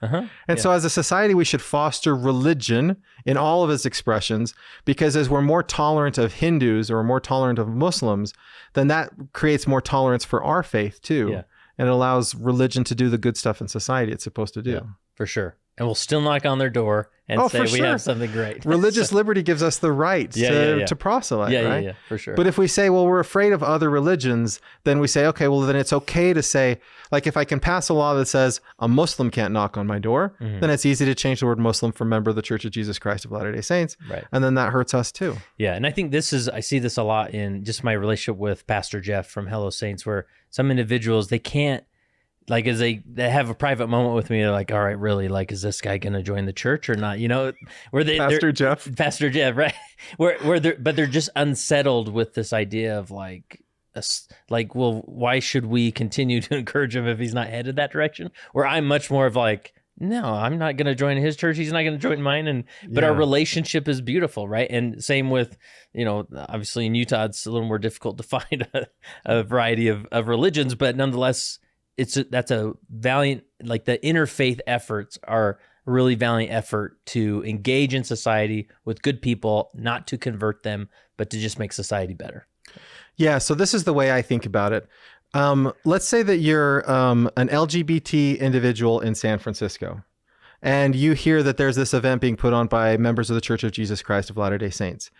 Speaker 1: So as a society, we should foster religion in all of its expressions, because as we're more tolerant of Hindus or more tolerant of Muslims, then that creates more tolerance for our faith too. And it allows religion to do the good stuff in society it's supposed to do.
Speaker 2: Yeah, for sure. And we'll still knock on their door and say we have something great.
Speaker 1: Religious liberty gives us the right to proselyte, right?
Speaker 2: Yeah, for sure.
Speaker 1: But if we say, well, we're afraid of other religions, then we say, okay, well, then it's okay to say, like, if I can pass a law that says a Muslim can't knock on my door, then it's easy to change the word Muslim from member of the Church of Jesus Christ of Latter-day Saints.
Speaker 2: Right.
Speaker 1: And then that hurts us too.
Speaker 2: Yeah. And I think I see this a lot in just my relationship with Pastor Jeff from Hello Saints, where some individuals, they can't, like, as they have a private moment with me, they're like, all right, really, like, is this guy going to join the church or not? You know, Pastor Jeff, right? But they're just unsettled with this idea of like, well, why should we continue to encourage him if he's not headed that direction? Where I'm much more of like, no, I'm not going to join his church. He's not going to join mine. But our relationship is beautiful, right? And same with, you know, obviously in Utah, it's a little more difficult to find a variety of religions, but nonetheless, that's a valiant, like the interfaith efforts are a really valiant effort to engage in society with good people, not to convert them, but to just make society better.
Speaker 1: Yeah. So this is the way I think about it. Let's say that you're an LGBT individual in San Francisco, and you hear that there's this event being put on by members of the Church of Jesus Christ of Latter-day Saints.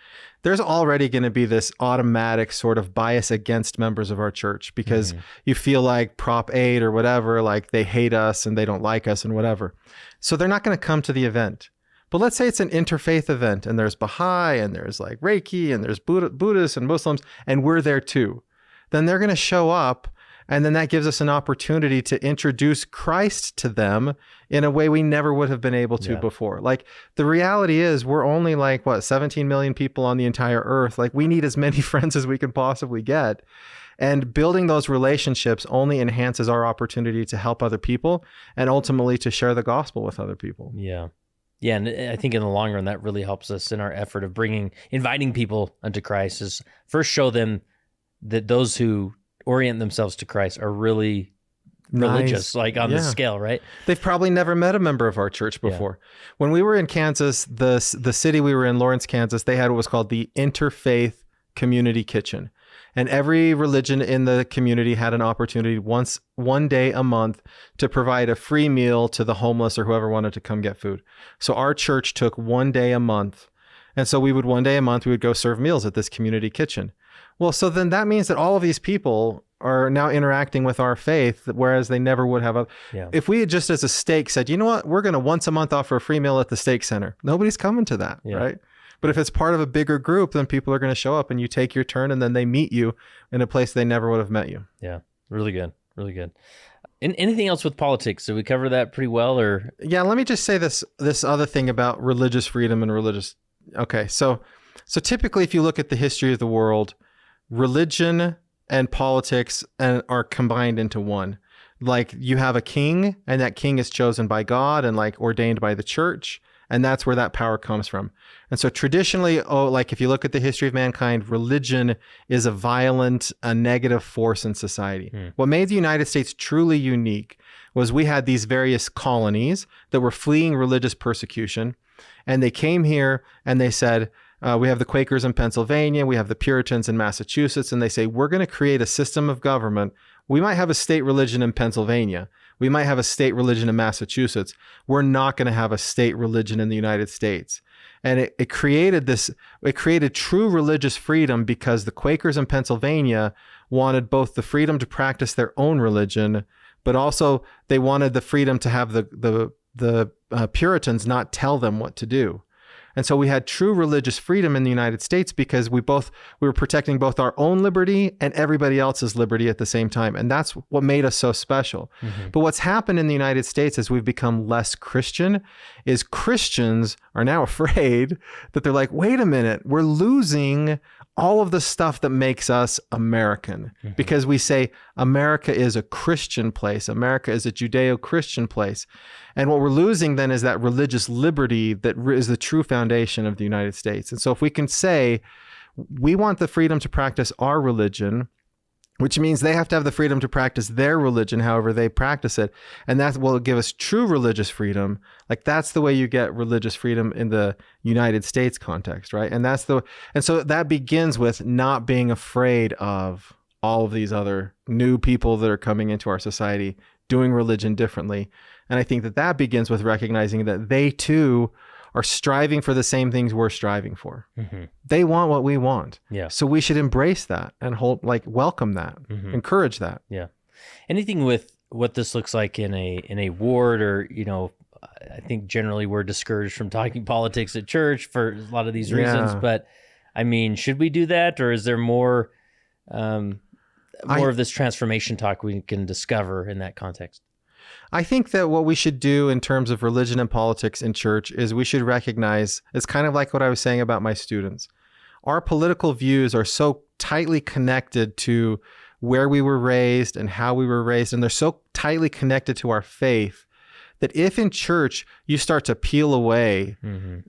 Speaker 1: There's already going to be this automatic sort of bias against members of our church, because you feel like Prop 8 or whatever, like they hate us and they don't like us and whatever. So they're not going to come to the event. But let's say it's an interfaith event, and there's Baha'i and there's like Reiki and there's Buddhists and Muslims, and we're there too. Then they're going to show up, and then that gives us an opportunity to introduce Christ to them in a way we never would have been able to before. Like, the reality is we're only like, 17 million people on the entire earth. Like, we need as many friends as we can possibly get. And building those relationships only enhances our opportunity to help other people and ultimately to share the gospel with other people.
Speaker 2: Yeah. Yeah, and I think in the long run, that really helps us in our effort of inviting people unto Christ, is first show them that those who orient themselves to Christ are really religious, like on the
Speaker 1: Yeah.
Speaker 2: scale, right?
Speaker 1: They've probably never met a member of our church before. When we were in Kansas, the city we were in, Lawrence, Kansas, they had what was called the Interfaith Community Kitchen. And every religion in the community had an opportunity one day a month to provide a free meal to the homeless or whoever wanted to come get food. So our church took one day a month. And so we would one day a month, we would go serve meals at this community kitchen. Well, so then that means that all of these people are now interacting with our faith, whereas they never would have. If we had just as a stake said, you know what, we're going to once a month offer a free meal at the steak center, nobody's coming to that, right? But if it's part of a bigger group, then people are going to show up and you take your turn and then they meet you in a place they never would have met you.
Speaker 2: Yeah, really good, really good. And anything else with politics? Did we cover that pretty well, or?
Speaker 1: Yeah, let me just say this other thing about religious freedom and religious. Okay, so typically if you look at the history of the world, religion and politics are combined into one. Like you have a king, and that king is chosen by God and like ordained by the church. And that's where that power comes from. And so traditionally, like if you look at the history of mankind, religion is a violent, a negative force in society. What made the United States truly unique was we had these various colonies that were fleeing religious persecution. And they came here and they said, we have the Quakers in Pennsylvania, we have the Puritans in Massachusetts, and they say, we're going to create a system of government. We might have a state religion in Pennsylvania. We might have a state religion in Massachusetts. We're not going to have a state religion in the United States. And it created true religious freedom because the Quakers in Pennsylvania wanted both the freedom to practice their own religion, but also they wanted the freedom to have the Puritans not tell them what to do. And so we had true religious freedom in the United States because we were protecting both our own liberty and everybody else's liberty at the same time. And that's what made us so special. But what's happened in the United States as we've become less Christian is Christians are now afraid that they're like, wait a minute, we're losing all of the stuff that makes us American because we say America is a Christian place. America is a Judeo-Christian place. And what we're losing then is that religious liberty that is the true foundation of the United States. And so if we can say we want the freedom to practice our religion, which means they have to have the freedom to practice their religion, however they practice it. And that will give us true religious freedom. Like that's the way you get religious freedom in the United States context, right? And so that begins with not being afraid of all of these other new people that are coming into our society, doing religion differently. And I think that begins with recognizing that they too are striving for the same things we're striving for. They want what we want.
Speaker 2: Yeah.
Speaker 1: So we should embrace that and welcome that, encourage that.
Speaker 2: Yeah. Anything with what this looks like in a ward, or, I think generally we're discouraged from talking politics at church for a lot of these reasons, but I mean, should we do that, or is there more of this transformation talk we can discover in that context?
Speaker 1: I think that what we should do in terms of religion and politics in church is we should recognize, it's kind of like what I was saying about my students. Our political views are so tightly connected to where we were raised and how we were raised, and they're so tightly connected to our faith that if in church you start to peel away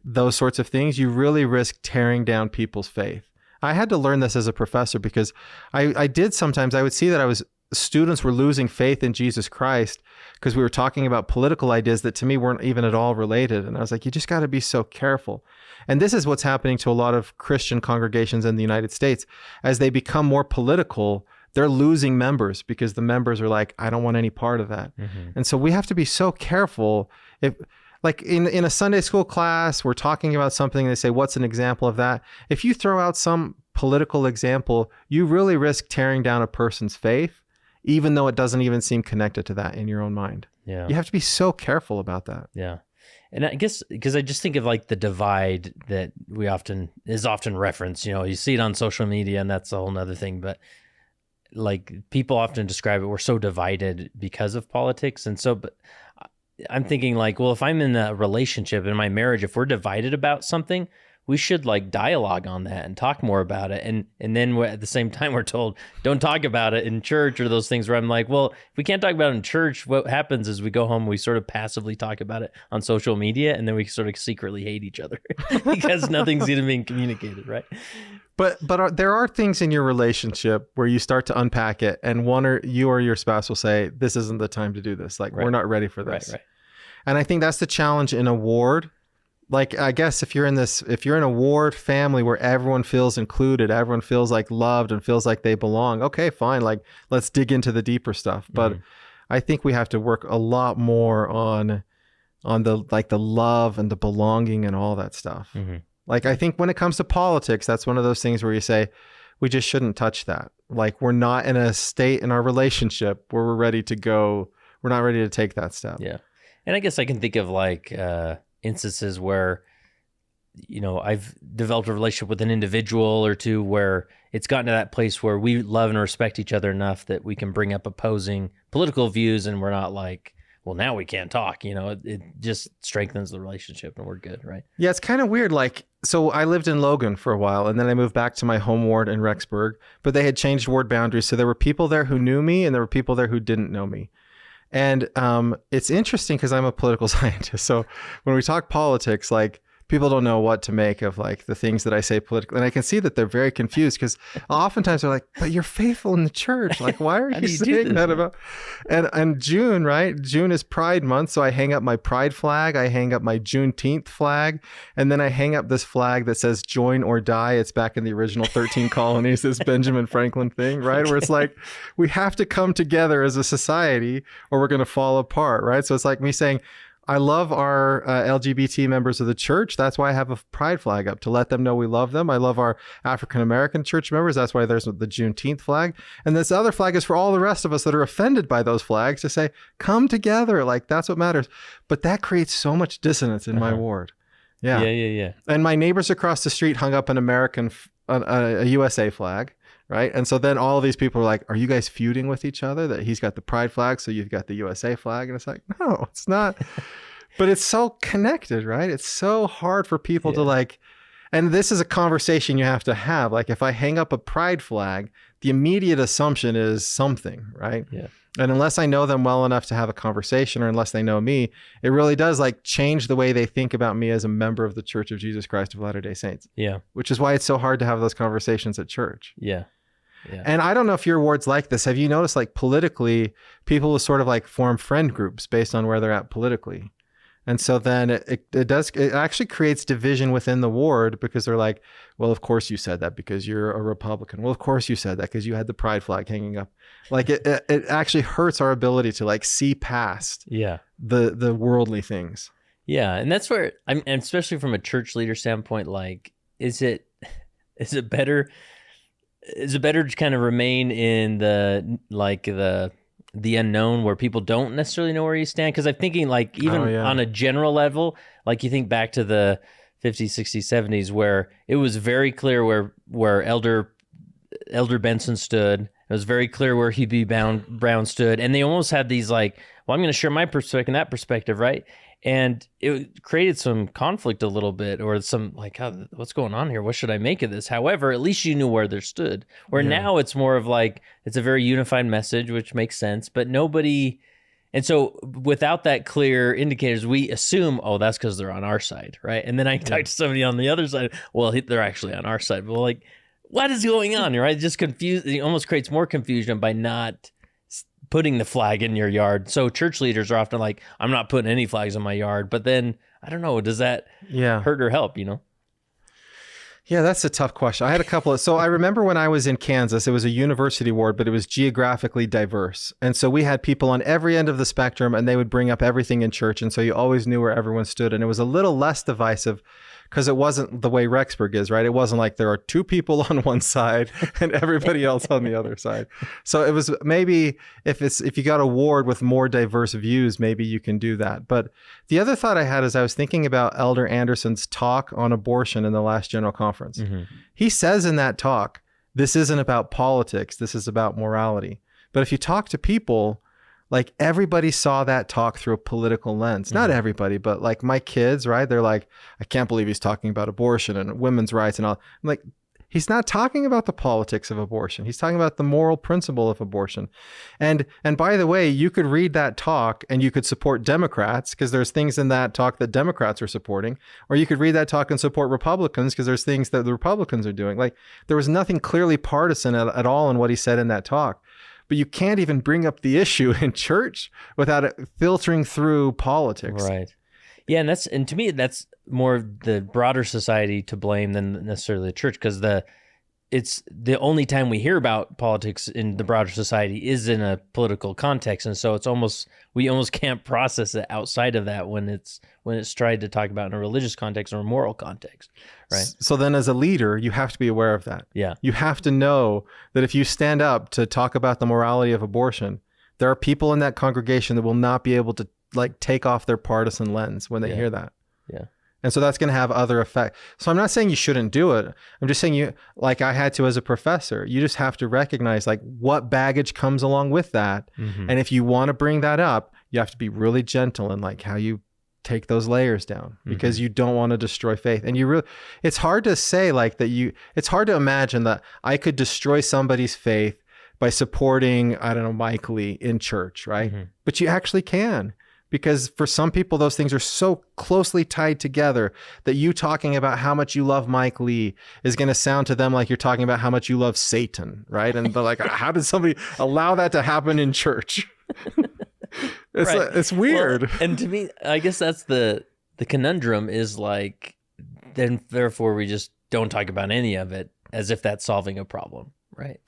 Speaker 1: those sorts of things, you really risk tearing down people's faith. I had to learn this as a professor because I would see that students were losing faith in Jesus Christ because we were talking about political ideas that to me weren't even at all related. And I was like, you just got to be so careful. And this is what's happening to a lot of Christian congregations in the United States. As they become more political, they're losing members because the members are like, I don't want any part of that. And so we have to be so careful. If like in a Sunday school class, we're talking about something and they say, what's an example of that? If you throw out some political example, you really risk tearing down a person's faith, even though it doesn't even seem connected to that in your own mind.
Speaker 2: Yeah.
Speaker 1: You have to be so careful about that.
Speaker 2: Yeah. And I guess, because I just think of like the divide that is often referenced, you see it on social media, and that's a whole nother thing, but like people often describe it, we're so divided because of politics. And so, but I'm thinking like, well, if I'm in a relationship, in my marriage, if we're divided about something, we should like dialogue on that and talk more about it. And then at the same time, we're told, don't talk about it in church, or those things where I'm like, well, if we can't talk about it in church, what happens is we go home, we sort of passively talk about it on social media, and then we sort of secretly hate each other because nothing's even being communicated, right?
Speaker 1: There are things in your relationship where you start to unpack it, and you or your spouse will say, "This isn't the time to do this. Like, we're not ready for this."
Speaker 2: Right.
Speaker 1: And I think that's the challenge in a ward. Like, I guess if you're in a ward family where everyone feels included, everyone feels like loved and feels like they belong. Okay, fine. Like, let's dig into the deeper stuff. But I think we have to work a lot more on the love and the belonging and all that stuff. Like, I think when it comes to politics, that's one of those things where you say, we just shouldn't touch that. Like, we're not in a state in our relationship where we're ready to go. We're not ready to take that step.
Speaker 2: Yeah. And I guess I can think of like instances where, I've developed a relationship with an individual or two where it's gotten to that place where we love and respect each other enough that we can bring up opposing political views, and we're not like, well, now we can't talk. It just strengthens the relationship and we're good, right?
Speaker 1: Yeah, it's kind of weird. Like, so I lived in Logan for a while, and then I moved back to my home ward in Rexburg, but they had changed ward boundaries. So there were people there who knew me, and there were people there who didn't know me. And it's interesting because I'm a political scientist. So when we talk politics, like, people don't know what to make of like the things that I say politically. And I can see that they're very confused because oftentimes they're like, but you're faithful in the church. Like, why are you saying that about? And June, right? June is Pride Month. So I hang up my Pride flag. I hang up my Juneteenth flag. And then I hang up this flag that says join or die. It's back in the original 13 colonies, this Benjamin Franklin thing, right? Where it's like, we have to come together as a society or we're going to fall apart, right? So it's like me saying, I love our LGBT members of the church. That's why I have a pride flag up, to let them know we love them. I love our African-American church members. That's why there's the Juneteenth flag. And this other flag is for all the rest of us that are offended by those flags, to say, come together. Like, that's what matters. But that creates so much dissonance in my ward. Yeah.
Speaker 2: Yeah.
Speaker 1: And my neighbors across the street hung up an a USA flag. Right. And so then all of these people are like, are you guys feuding with each other, that he's got the pride flag, so you've got the USA flag? And it's like, no, it's not. But it's so connected, right? It's so hard for people to like, and this is a conversation you have to have. Like, if I hang up a pride flag, the immediate assumption is something, right?
Speaker 2: Yeah.
Speaker 1: And unless I know them well enough to have a conversation, or unless they know me, it really does like change the way they think about me as a member of the Church of Jesus Christ of Latter-day Saints.
Speaker 2: Yeah.
Speaker 1: Which is why it's so hard to have those conversations at church.
Speaker 2: Yeah. Yeah.
Speaker 1: And I don't know if your ward's like this. Have you noticed, like, politically, people will sort of like form friend groups based on where they're at politically? And so then it actually creates division within the ward, because they're like, well, of course you said that because you're a Republican. Well, of course you said that because you had the pride flag hanging up. Like, it actually hurts our ability to like see past the worldly things.
Speaker 2: Yeah. And that's where and especially from a church leader standpoint, like, is it better to kind of remain in the unknown, where people don't necessarily know where you stand? Because I'm thinking, like, even on a general level, like, you think back to the 50s, 60s, 70s, where it was very clear where Elder Benson stood. It was very clear where Hubie Brown stood. And they almost had these like, well, I'm going to share my perspective and that perspective, right? And it created some conflict a little bit, or some like, what's going on here? What should I make of this? However, at least you knew where they stood. Where now it's more of like, it's a very unified message, which makes sense, but nobody. And so without that clear indicators, we assume, oh, that's because they're on our side, right? And then I talk to somebody on the other side, well, they're actually on our side. But like, what is going on here, right? Just confused. It almost creates more confusion by not putting the flag in your yard. So church leaders are often like, I'm not putting any flags in my yard. But then, I don't know, does that hurt or help,
Speaker 1: Yeah, that's a tough question. I had a couple so I remember when I was in Kansas, it was a university ward, but it was geographically diverse. And so we had people on every end of the spectrum, and they would bring up everything in church. And so you always knew where everyone stood. And it was a little less divisive because it wasn't the way Rexburg is, right? It wasn't like there are two people on one side and everybody else on the other side. So it was maybe if you got a ward with more diverse views, maybe you can do that. But the other thought I had is I was thinking about Elder Anderson's talk on abortion in the last General Conference. Mm-hmm. He says in that talk, this isn't about politics, this is about morality. But if you talk to people, like, everybody saw that talk through a political lens. Mm-hmm. Not everybody, but like my kids, right? They're like, I can't believe he's talking about abortion and women's rights and all. I'm like, He's not talking about the politics of abortion. He's talking about the moral principle of abortion. And by the way, you could read that talk and you could support Democrats because there's things in that talk that Democrats are supporting, or you could read that talk and support Republicans because there's things that the Republicans are doing. Like, there was nothing clearly partisan at all in what he said in that talk. But you can't even bring up the issue in church without it filtering through politics.
Speaker 2: Right. Yeah, and to me that's more of the broader society to blame than necessarily the church, because it's the only time we hear about politics in the broader society is in a political context, and so we almost can't process it outside of that when it's tried to talk about in a religious context or a moral context, right?
Speaker 1: So then, as a leader, you have to be aware of that.
Speaker 2: Yeah,
Speaker 1: you have to know that if you stand up to talk about the morality of abortion, there are people in that congregation that will not be able to like take off their partisan lens when they hear that.
Speaker 2: Yeah.
Speaker 1: And so that's going to have other effects. So I'm not saying you shouldn't do it. I'm just saying you, like I had to as a professor, you just have to recognize like what baggage comes along with that.
Speaker 2: Mm-hmm.
Speaker 1: And if you want to bring that up, you have to be really gentle in like how you take those layers down, because you don't want to destroy faith. And it's hard to say like that it's hard to imagine that I could destroy somebody's faith by supporting, I don't know, Mike Lee in church, right?
Speaker 2: Mm-hmm.
Speaker 1: But you actually can. Because for some people, those things are so closely tied together that you talking about how much you love Mike Lee is going to sound to them like you're talking about how much you love Satan, right? And they're like, how did somebody allow that to happen in church? It's weird.
Speaker 2: Well, and to me, I guess that's the conundrum is like, then therefore we just don't talk about any of it as if that's solving a problem, right?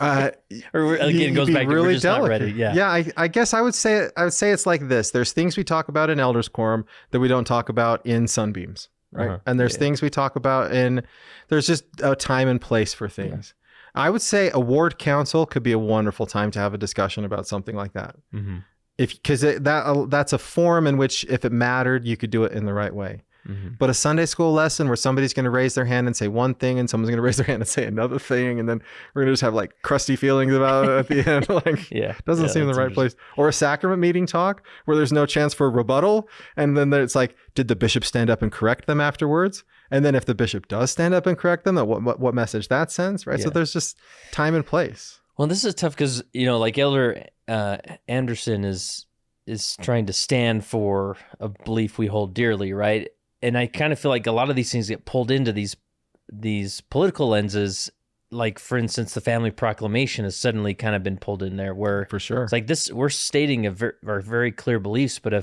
Speaker 2: Or again, it goes back to
Speaker 1: really
Speaker 2: we're just
Speaker 1: delicate.
Speaker 2: not ready. Yeah.
Speaker 1: Yeah. I guess I would say it's like this. There's things we talk about in Elders Quorum that we don't talk about in Sunbeams, right?
Speaker 2: Uh-huh.
Speaker 1: And there's things we talk about there's just a time and place for things. Yeah. I would say a ward council could be a wonderful time to have a discussion about something like that.
Speaker 2: Mm-hmm.
Speaker 1: Because that's a forum in which if it mattered, you could do it in the right way. Mm-hmm. But a Sunday school lesson where somebody's going to raise their hand and say one thing and someone's going to raise their hand and say another thing, and then we're going to just have like crusty feelings about it at the end, like doesn't seem the right place. Or a sacrament meeting talk where there's no chance for rebuttal, and then it's like, did the bishop stand up and correct them afterwards? And then if the bishop does stand up and correct them, what message that sends, right? So there's just time and place.
Speaker 2: Well, this is tough because like Elder Anderson is trying to stand for a belief we hold dearly, right? And I kind of feel like a lot of these things get pulled into these political lenses. Like, for instance, the family proclamation has suddenly kind of been pulled in there, where
Speaker 1: for sure
Speaker 2: it's like this: we're stating our very clear beliefs, but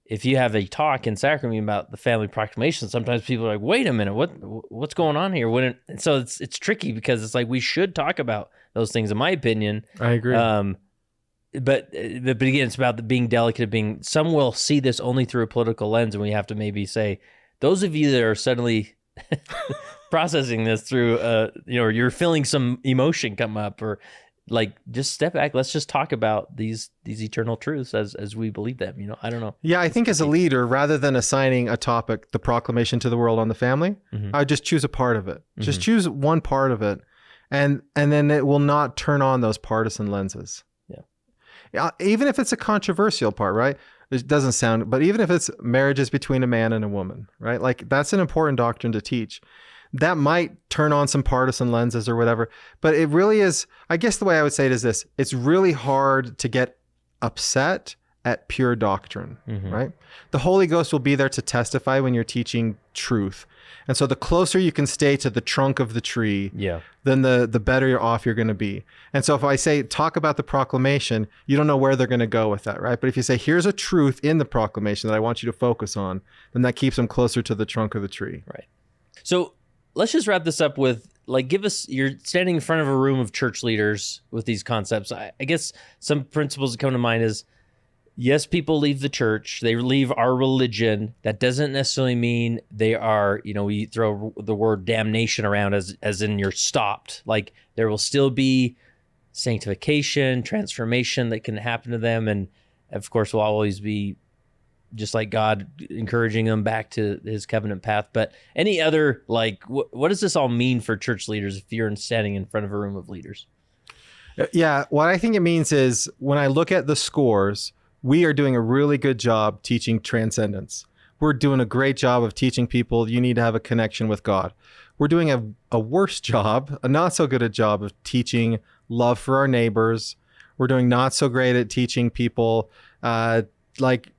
Speaker 2: if you have a talk in sacrament about the family proclamation, sometimes people are like, "Wait a minute, what's going on here?" So it's tricky because it's like we should talk about those things. In my opinion,
Speaker 1: I agree.
Speaker 2: But again, it's about being delicate. Some will see this only through a political lens, and we have to maybe say, those of you that are suddenly processing this through, you're feeling some emotion come up, or like just step back. Let's just talk about these eternal truths as we believe them. I don't know.
Speaker 1: Yeah, I think as a leader, rather than assigning a topic, the proclamation to the world on the family, I would just choose a part of it. Just choose one part of it, and then it will not turn on those partisan lenses. Even if it's a controversial part, right? It doesn't sound, but even if it's marriages between a man and a woman, right? Like, that's an important doctrine to teach. That might turn on some partisan lenses or whatever, but it really is, I guess the way I would say it is this: it's really hard to get upset at pure doctrine, right? The Holy Ghost will be there to testify when you're teaching truth. And so the closer you can stay to the trunk of the tree, then the better off you're going to be. And so if I say, talk about the proclamation, you don't know where they're going to go with that, right? But if you say, here's a truth in the proclamation that I want you to focus on, then that keeps them closer to the trunk of the tree.
Speaker 2: Right. So let's just wrap this up with, like, you're standing in front of a room of church leaders with these concepts. I guess some principles that come to mind is, yes, people leave the church. They leave our religion. That doesn't necessarily mean they are, we throw the word damnation around as in you're stopped. Like, there will still be sanctification, transformation that can happen to them. And of course, will always be just like God encouraging them back to his covenant path. But any other, like, what does this all mean for church leaders if you're standing in front of a room of leaders?
Speaker 1: Yeah, what I think it means is when I look at the scores, we are doing a really good job teaching transcendence. We're doing a great job of teaching people you need to have a connection with God. we're doing a worse job, a not so good a job of teaching love for our neighbors. We're doing not so great at teaching people like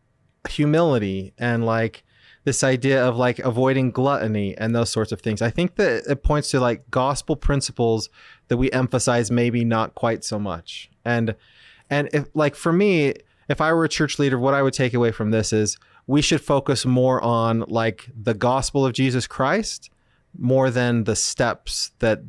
Speaker 1: humility and like this idea of like avoiding gluttony and those sorts of things. I think that it points to like gospel principles that we emphasize maybe not quite so much. And if, like for me, if I were a church leader, what I would take away from this is we should focus more on like the gospel of Jesus Christ more than the steps that,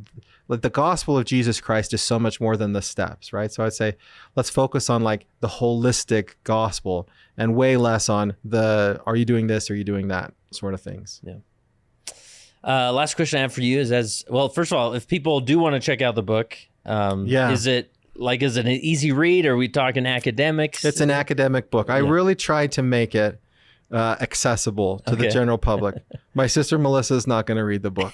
Speaker 1: like the gospel of Jesus Christ is so much more than the steps, right? So I'd say let's focus on like the holistic gospel and way less on the, are you doing this? Are you doing that sort of things?
Speaker 2: Yeah. Last question I have for you is well, first of all, if people do want to check out the book, is it an easy read? Or are we talking academics?
Speaker 1: It's an academic book. I really tried to make it accessible to the general public. My sister Melissa is not going to read the book.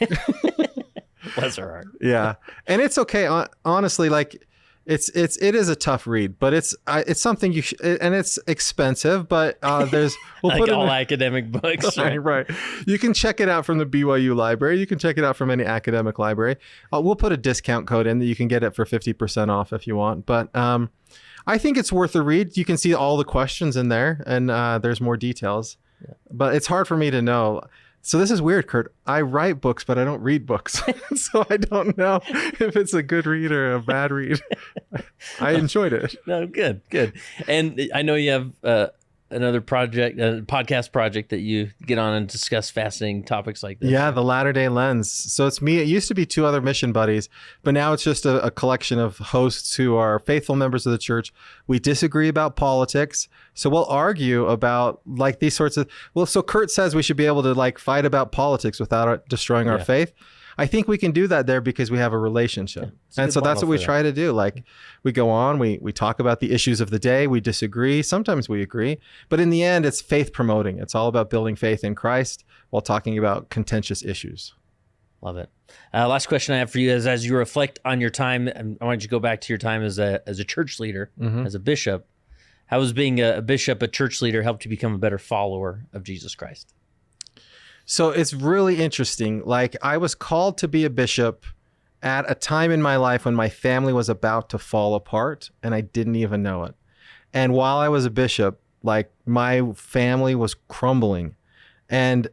Speaker 2: Bless her heart.
Speaker 1: Yeah. And it's okay. Honestly, like it is a tough read, but it's something and it's expensive, but we'll
Speaker 2: like
Speaker 1: put
Speaker 2: all academic books.
Speaker 1: Right. You can check it out from the BYU library. You can check it out from any academic library. We'll put a discount code in that you can get it for 50% off if you want. But I think it's worth a read. You can see all the questions in there, and there's more details. Yeah. But it's hard for me to know. So this is weird, Kurt. I write books, but I don't read books. So I don't know if it's a good read or a bad read. I enjoyed it.
Speaker 2: No, good. And I know you have another project, a podcast project that you get on and discuss fascinating topics like this.
Speaker 1: Yeah, the Latter-day Lens. So it's me. It used to be 2 other mission buddies, but now it's just a collection of hosts who are faithful members of the church. We disagree about politics. So we'll argue about like these sorts of, so Kurt says we should be able to like fight about politics without destroying our faith. I think we can do that there because we have a relationship. Yeah, and so that's what we try to do. Like we go on, we talk about the issues of the day, we disagree, sometimes we agree, but in the end, it's faith promoting. It's all about building faith in Christ while talking about contentious issues.
Speaker 2: Love it. Last question I have for you is, as you reflect on your time, and I want you to go back to your time as a church leader, as a bishop, how has being a bishop, a church leader, helped you become a better follower of Jesus Christ?
Speaker 1: So it's really interesting. Like I was called to be a bishop at a time in my life when my family was about to fall apart and I didn't even know it. And while I was a bishop, like my family was crumbling. And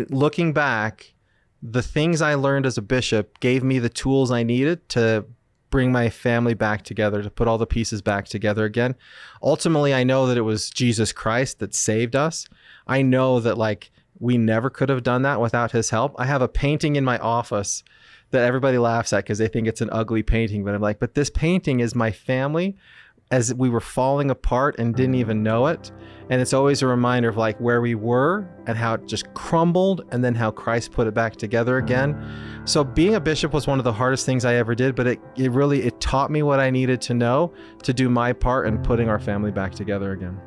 Speaker 1: looking back, the things I learned as a bishop gave me the tools I needed to bring my family back together, to put all the pieces back together again. Ultimately, I know that it was Jesus Christ that saved us. I know that like we never could have done that without his help. I have a painting in my office that everybody laughs at because they think it's an ugly painting, but I'm like, but this painting is my family as we were falling apart and didn't even know it. And it's always a reminder of like where we were and how it just crumbled and then how Christ put it back together again. So being a bishop was one of the hardest things I ever did, but it really taught me what I needed to know to do my part in putting our family back together again.